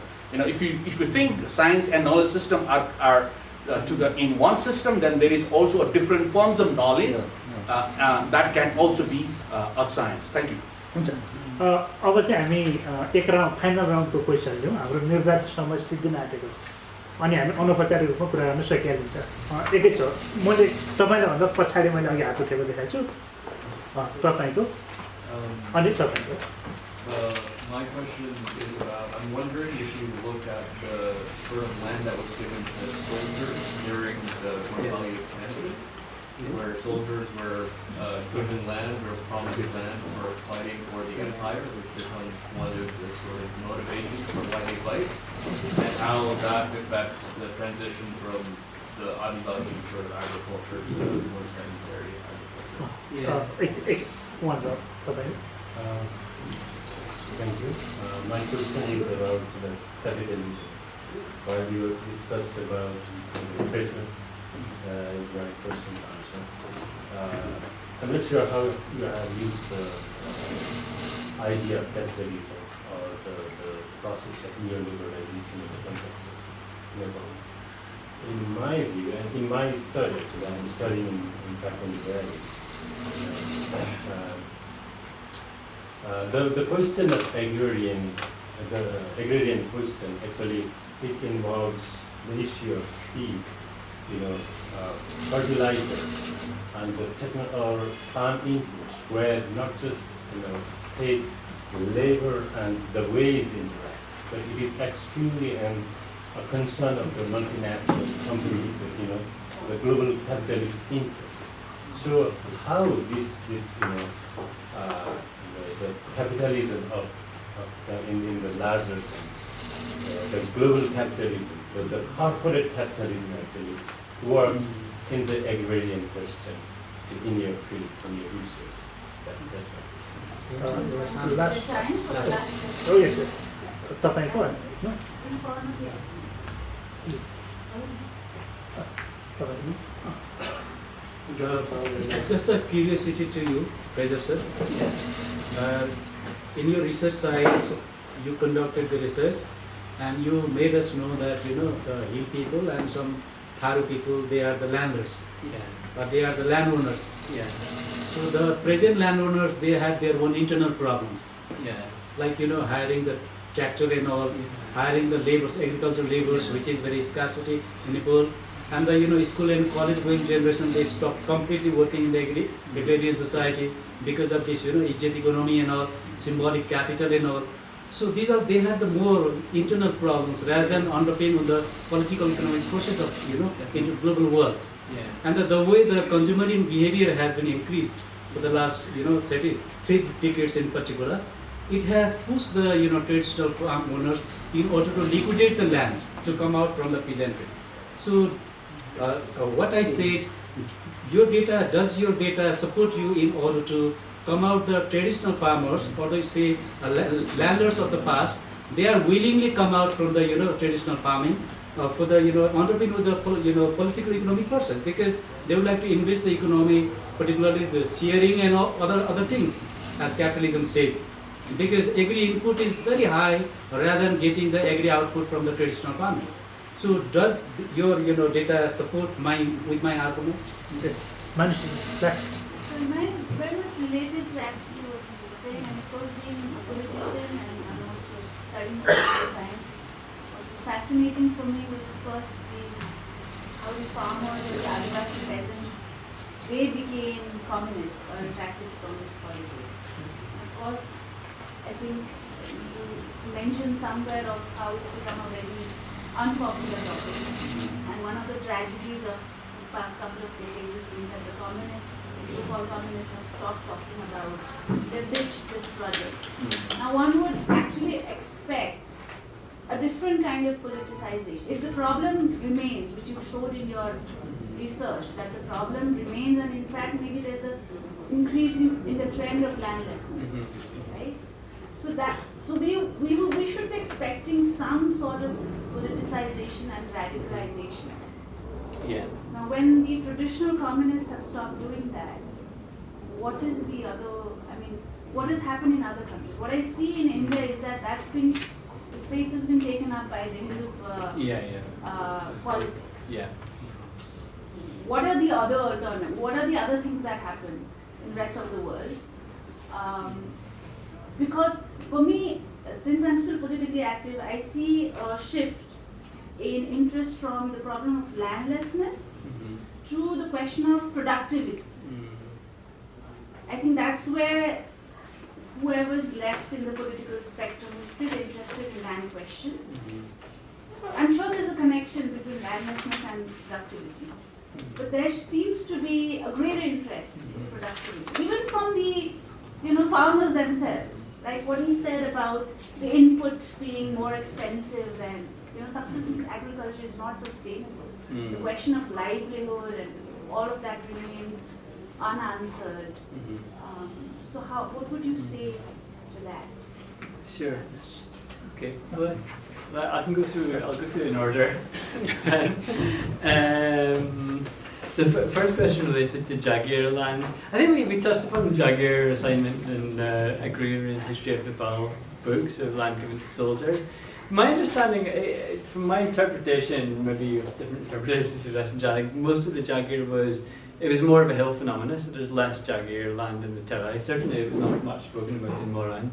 if you think science and knowledge system are in one system, then there is also a different forms of knowledge that can also be a science. Thank you. हुन्छ अब चाहिँ हामी एक round final राउन्डको question लिउँ हाम्रो निर्धारित समय सिद्धिन आँटेको छ अनि हामी अनौपचारिक रूपमा कुरा गर्न सकिहालिन्छ एकै छ मैले तपाईँलाई भन्दा पछाडि मैले अघि हात उठेको देखाएको छु तपाईँको अनि तपाईँको My question is about, I'm wondering if you look at the sort of land that was given to soldiers during the Thapathali expansion, where soldiers were given land or promised land for fighting for the empire, which becomes one of the sort of motivations for why they fight, and how that affects the transition from the Adivasi sort of agriculture to the more sedentary agriculture. Thank you. My question is about the capitalism. While you discussed about investment, is my question also. I'm not sure how you have used the idea of capitalism or the process of neoliberalization in the context of Nepal. In my view, and in my study, actually, I'm studying in Kathmandu Valley. The question of agrarian question, actually, it involves the issue of seed, fertilizer, and the or farm inputs, where not just state labor and the wage interact, but it is extremely a concern of the multinational companies, the global capitalist interest. So how this the capitalism in the larger sense, the global capitalism, the corporate capitalism actually works in the agrarian question in your field, in your research. That's my question. Oh yes, तपाईँको Just a curiosity to you, Fraser sir. In your research site, you conducted the research, and you made us know that the hill people and some Tharu people, they are the landlords, but they are the landowners. So the present landowners, they have their own internal problems, like hiring the tractor and all, hiring the laborers, agricultural laborers, which is very scarcity in Nepal. And the school and college going generation, they stopped completely working in the agrarian society because of this ijjat economy and all, symbolic capital and all. So they have the more internal problems rather than underpin on the political economic process of into global world. And the way the consumering behavior has been increased for the last 33 decades in particular, it has pushed the traditional farm owners in order to liquidate the land to come out from the peasantry. So what I said, does your data support you in order to come out the traditional farmers or they say landlords of the past? They are willingly come out from the traditional farming for the underpin with the political economic process, because they would like to invest the economy, particularly the sharing and all other things, as capitalism says, because agri input is very high rather than getting the agri output from the traditional farming. So does your data support with my argument? Okay. So mine very much related to actually what you were saying, and of course being a politician and also studying political science, what was fascinating for me was of course how the farmers and the Adivasi peasants, they became communists or attracted to communist politics. Of course, I think you mentioned somewhere of how it's become a very unpopular topic, and one of the tragedies of the past couple of decades has been that the communists, the so-called communists, have stopped talking about, they ditched this project. Now one would actually expect a different kind of politicization. If the problem remains, which you showed in your research, that the problem remains, and in fact maybe there's an increase in the trend of landlessness, right? So we should be expecting some sort of politicization and radicalization. Now when the traditional communists have stopped doing that, what is the other, I mean, what has happened in other countries? What I see in India is that the space has been taken up by the Hindu politics. Yeah. What are the other alternatives? What are the other things that happen in the rest of the world? Because for me, since I'm still politically active, I see a shift in interest from the problem of landlessness to the question of productivity. I think that's where whoever's left in the political spectrum is still interested in land question. I'm sure there's a connection between landlessness and productivity. But there seems to be a greater interest in productivity, even from the farmers themselves. Like what he said about the input being more expensive and subsistence agriculture is not sustainable. The question of livelihood and all of that remains unanswered. So what would you say to that? Sure. Okay. Well, I can go through. I'll go through in order. So first question related to Jagiir land. I think we touched upon Jagiir assignments in Agrarian History of Nepal books of land given to soldiers. My understanding, from my interpretation, maybe you have different interpretations of Suresh and Janak, most of the Jagiir was more of a hill phenomenon, so there's less Jagiir land in the Tarai. Certainly it was not much spoken about in Moran.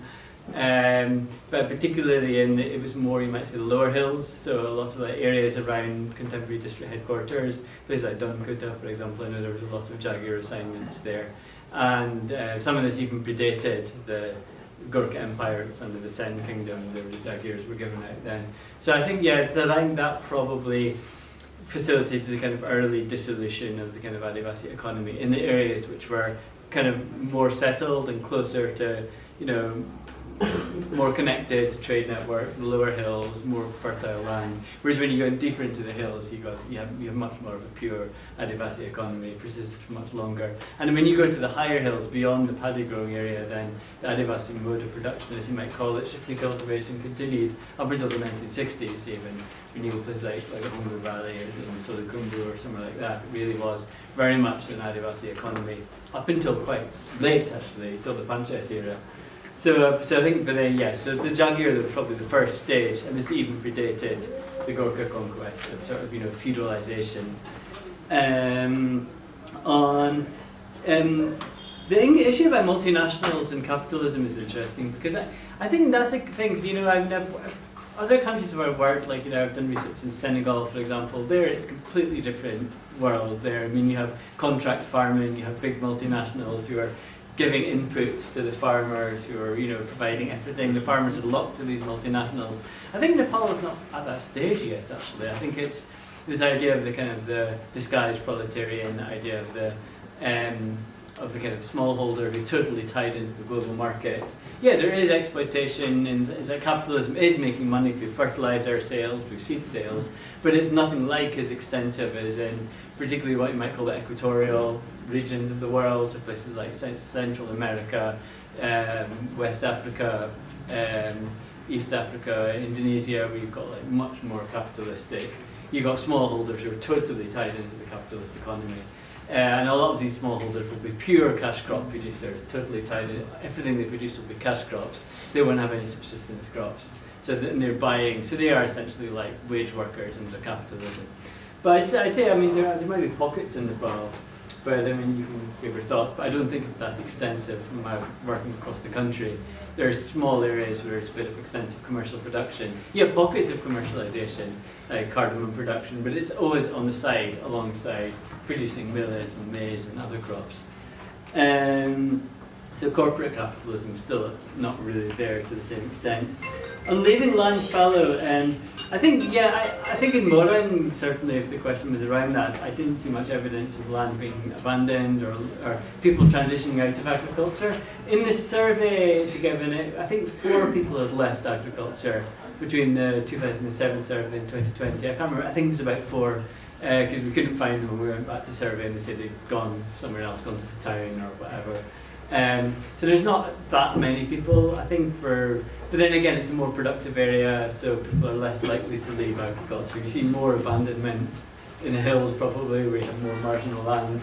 But particularly it was more, you might say, the lower hills, so a lot of the areas around contemporary district headquarters, places like Dunkuta, for example. I know there was a lot of Jagiir assignments there. And some of this even predated the Gurkha Empire. It was under the Sen Kingdom, the Jagirs were given out then. So I think, I think that probably facilitated the kind of early dissolution of the kind of Adivasi economy in the areas which were kind of more settled and closer to, more connected to trade networks, the lower hills, more fertile land. Whereas when you go deeper into the hills, you have much more of a pure Adivasi economy, persisted for much longer. And when you go to the higher hills beyond the paddy growing area, then the Adivasi mode of production, as you might call it, shifting cultivation continued up until the 1960s even. When you go places like the Humber Valley or in Solikumbu or somewhere like that, it really was very much an Adivasi economy up until quite late actually, till the Panchayat era. So I think, so the Jagiir was probably the first stage, and this even predated the Gurkha conquest of sort of feudalization. The issue about multinationals and capitalism is interesting because I think that's the things. Other countries where I've worked, like I've done research in Senegal, for example. There it's a completely different world. There, you have contract farming, you have big multinationals who are giving inputs to the farmers, who are providing everything. The farmers are locked to these multinationals. I think Nepal is not at that stage yet. Actually, I think it's this idea of the kind of the disguised proletarian, the idea of the kind of smallholder who totally tied into the global market. Yeah, there is exploitation, and it's like capitalism is making money through fertilizer sales, through seed sales, but it's nothing like as extensive as in particularly what you might call the equatorial regions of the world, so places like Central America, West Africa, East Africa, Indonesia, where you've got much more capitalistic. You've got smallholders who are totally tied into the capitalist economy. And a lot of these smallholders will be pure cash crop producers, totally tied in. Everything they produce will be cash crops. They won't have any subsistence crops. So they're buying, so they are essentially like wage workers under capitalism. But I'd say, there might be pockets in Nepal, but you can give your thoughts, but I don't think it's that extensive from my working across the country. There are small areas where it's a bit of extensive commercial production. You have pockets of commercialization, like cardamom production, but it's always on the side, alongside producing millet and maize and other crops. So corporate capitalism is still not really there to the same extent. On leaving land fallow, I think in Moran, certainly if the question was around that, I didn't see much evidence of land being abandoned or people transitioning out of agriculture. In this survey, to give I think 4 people had left agriculture between the 2007 survey and 2020. I can't remember, I think there's about 4, because we couldn't find them when we went back to survey and they said they'd gone somewhere else, gone to the town or whatever. So there's not that many people, I think, but then again it's a more productive area, so people are less likely to leave agriculture. You see more abandonment in the hills probably, where you have more marginal land.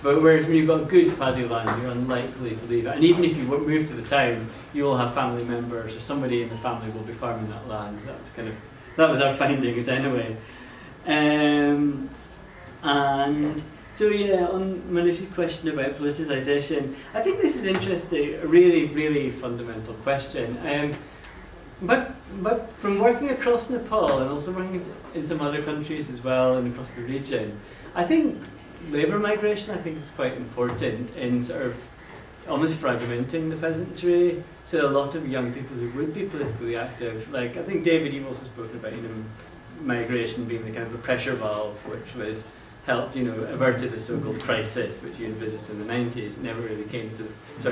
But whereas when you've got good paddy land, you're unlikely to leave it. And even if you move to the town, you will have family members or somebody in the family will be farming that land. That was our findings anyway. And so yeah, on Manish's question about politicisation, I think this is interesting, a really, really fundamental question. But from working across Nepal and also working in some other countries as well and across the region, I think labour migration is quite important in sort of almost fragmenting the peasantry. So a lot of young people who would be politically active, like I think David, you've also spoken about migration being the kind of a pressure valve which was helped, averted the so-called crisis which you envisaged in the 90s. It never really came to,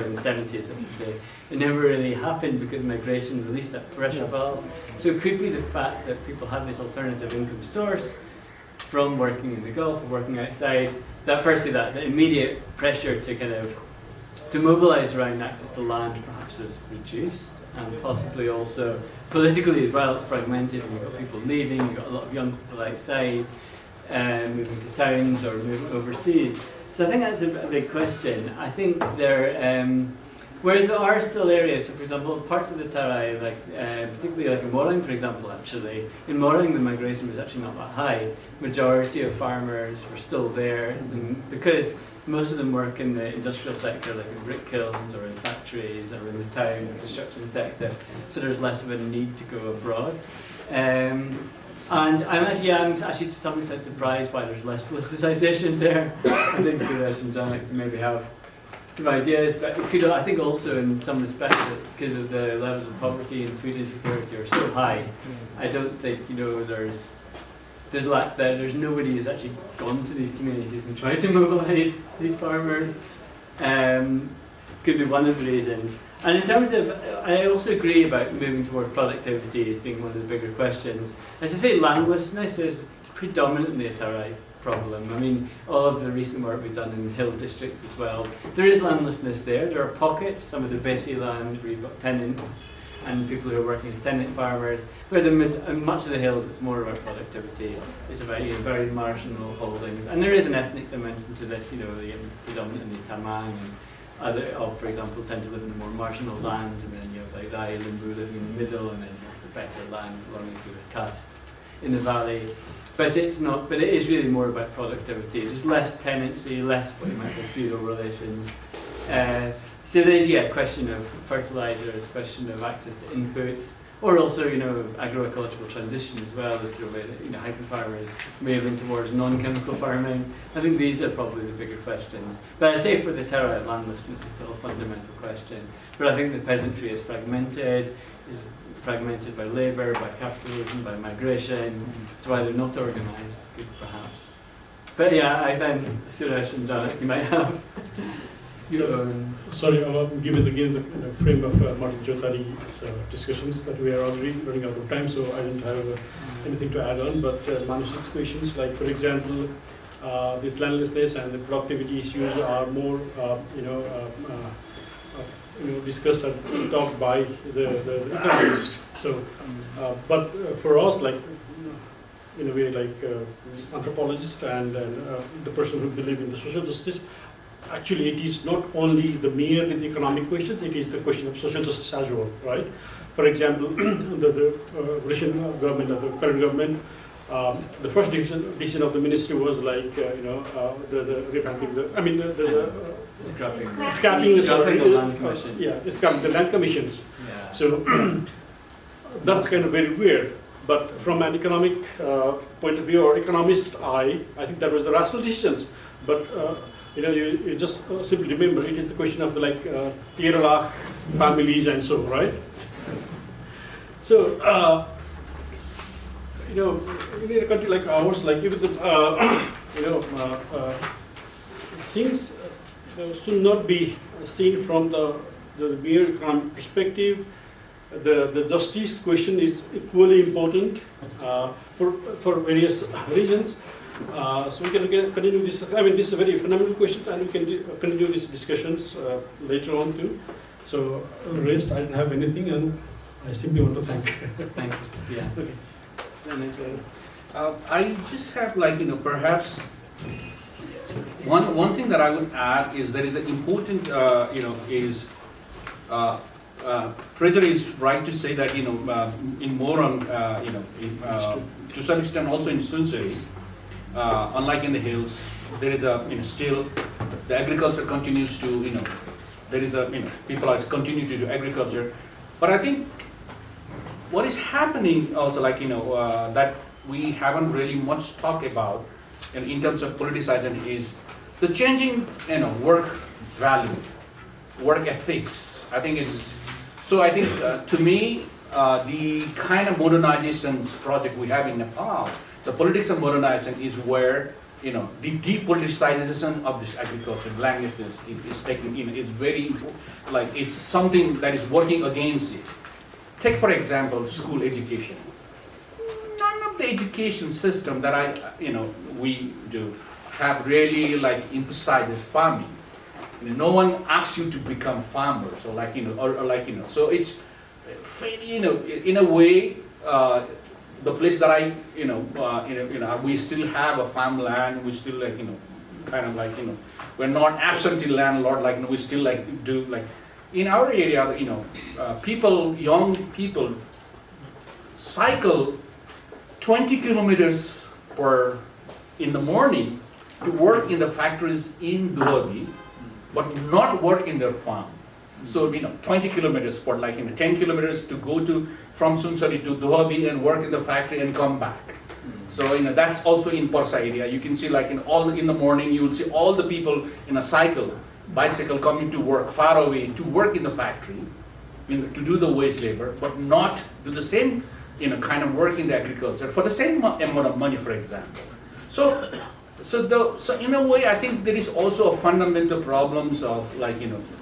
in the 70s I should say. It never really happened because migration released that pressure valve. So it could be the fact that people have this alternative income source from working in the Gulf or working outside, that firstly the immediate pressure to mobilise around access to land perhaps is reduced, and possibly also politically as well it's fragmented and you've got people leaving, you've got a lot of young people outside, moving to towns or moving overseas. So I think that's a big question. I think whereas there are still areas, so for example parts of the Tarai, particularly like in Morang for example actually, in Morang the migration was actually not that high. Majority of farmers were still there because most of them work in the industrial sector, like in brick kilns or in factories or in the town or construction sector, so there's less of a need to go abroad. And I'm actually to some extent surprised why there's less politicisation there. I think Suresh and Janak maybe have some ideas, but I think also in some respects because of the levels of poverty and food insecurity are so high, I don't think there's nobody who's actually gone to these communities and tried to mobilise these farmers. Could be one of the reasons. And in terms of, I also agree about moving toward productivity as being one of the bigger questions. As I say, landlessness is predominantly a Tarai problem. I mean, all of the recent work we've done in hill districts as well, there is landlessness there. There are pockets, some of the Bessie land where you've got tenants and people who are working as tenant farmers. But in much of the hills, it's more about productivity. It's about very marginal holdings, and there is an ethnic dimension to this. Predominantly Tamang and other, for example, tend to live in the more marginal land, and then you have like Rai Limbu living in the middle, and then you have the better land belonging to the castes in the valley. But it's not. But it is really more about productivity. There's less tenancy, less what you might call feudal relations. So there's a question of fertilizers, question of access to inputs, or also agro-ecological transition as well, as hyper farmers moving towards non-chemical farming. I think these are probably the bigger questions. But I'd say for the Tarai, landlessness is still a fundamental question. But I think the peasantry is fragmented by labour, by capitalism, by migration. That's why they're not organised, perhaps. But yeah, I think Suresh and Janak, you might have your own. Sorry, given the frame of Martin Chautari's discussions that we are already running out of time, so I don't have anything to add on. But Manish's questions, like for example, this landlessness and the productivity issues are more, discussed and talked by the economists. So, but for us, like in a way, like anthropologists and the person who believe in the social justice. Actually, it is not only merely the economic question, it is the question of social justice as well, right? For example, the Russian government, or the current government, the first decision of the ministry was like, the revamping scrapping the land commission. Scrapping the land commissions. Yeah. So that's kind of very weird. But from an economic point of view or economist eye, I think that was the rational decisions. But you just simply remember it is the question of the 13 lakh families and so, right? So in a country like ours, like even the things should not be seen from the mere economic perspective. The justice question is equally important for various regions. So we can continue this. I mean, this is a very fundamental question, and we can continue these discussions later on too. So, rest, I don't have anything, and I simply want to thank. Thank you. Yeah. Okay. I just have perhaps One thing that I would add is there is an important, Fraser is right to say that, in Moran, to some extent also in Sunsari, unlike in the hills, there is a, still the agriculture continues to, there is a, people are continue to do agriculture. But I think what is happening also, that we haven't really much talked about in terms of politicization is the changing, work value, work ethics. I think it's, so I think to me, the kind of modernization project we have in Nepal, the politics of modernization is where, the depoliticization of this agriculture, language is taken in, is very important, it's something that is working against it. Take for example, school education. None of the education system that we do have really emphasizes farming. No one asks you to become farmers or so it's very, in a way, the place that I, we still have a farmland, we still we're not absentee landlord, we still do in our area, people, young people cycle 20 kilometers in the morning to work in the factories in Dhuabi, but not work in their farm. So 20 kilometers for 10 kilometers to go from Sunsari to Dhuabi and work in the factory and come back. So that's also in Parsa area. You can see in the morning you will see all the people in a bicycle coming to work far away to work in the factory, to do the wage labor, but not do the same kind of work in the agriculture for the same amount of money, for example. So in a way, I think there is also a fundamental problems of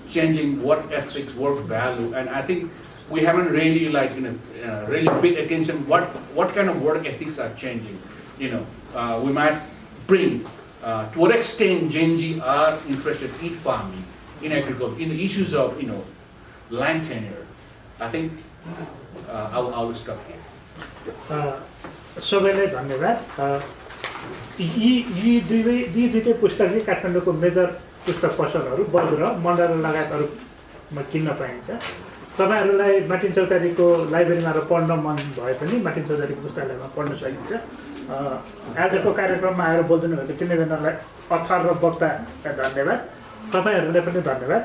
changing work ethics, work value, and I think we haven't really really paid attention what kind of work ethics are changing. We might bring to what extent Gen Z are interested in farming, in agriculture, in the issues of land tenure. I think I'll stop here. सबैलाई धन्यवाद। यी दुईटै पुस्तक काठमाडौँको major पुस्तक पसलहरू बज्र मण्डल लगायतहरूमा किन्न पाइन्छ। तपाईहरुलाई मार्टिन चौतारीको लाइब्रेरीमा पढ्न मन भए पनि मार्टिन चौतारीको पुस्तकालयमा पढ्न सकिन्छ। आजको कार्यक्रममा आएर बोल्दिनु भएको तिनैजनालाई अथर र वक्तालाई धन्यवाद। तपाईहरुलाई पनि धन्यवाद।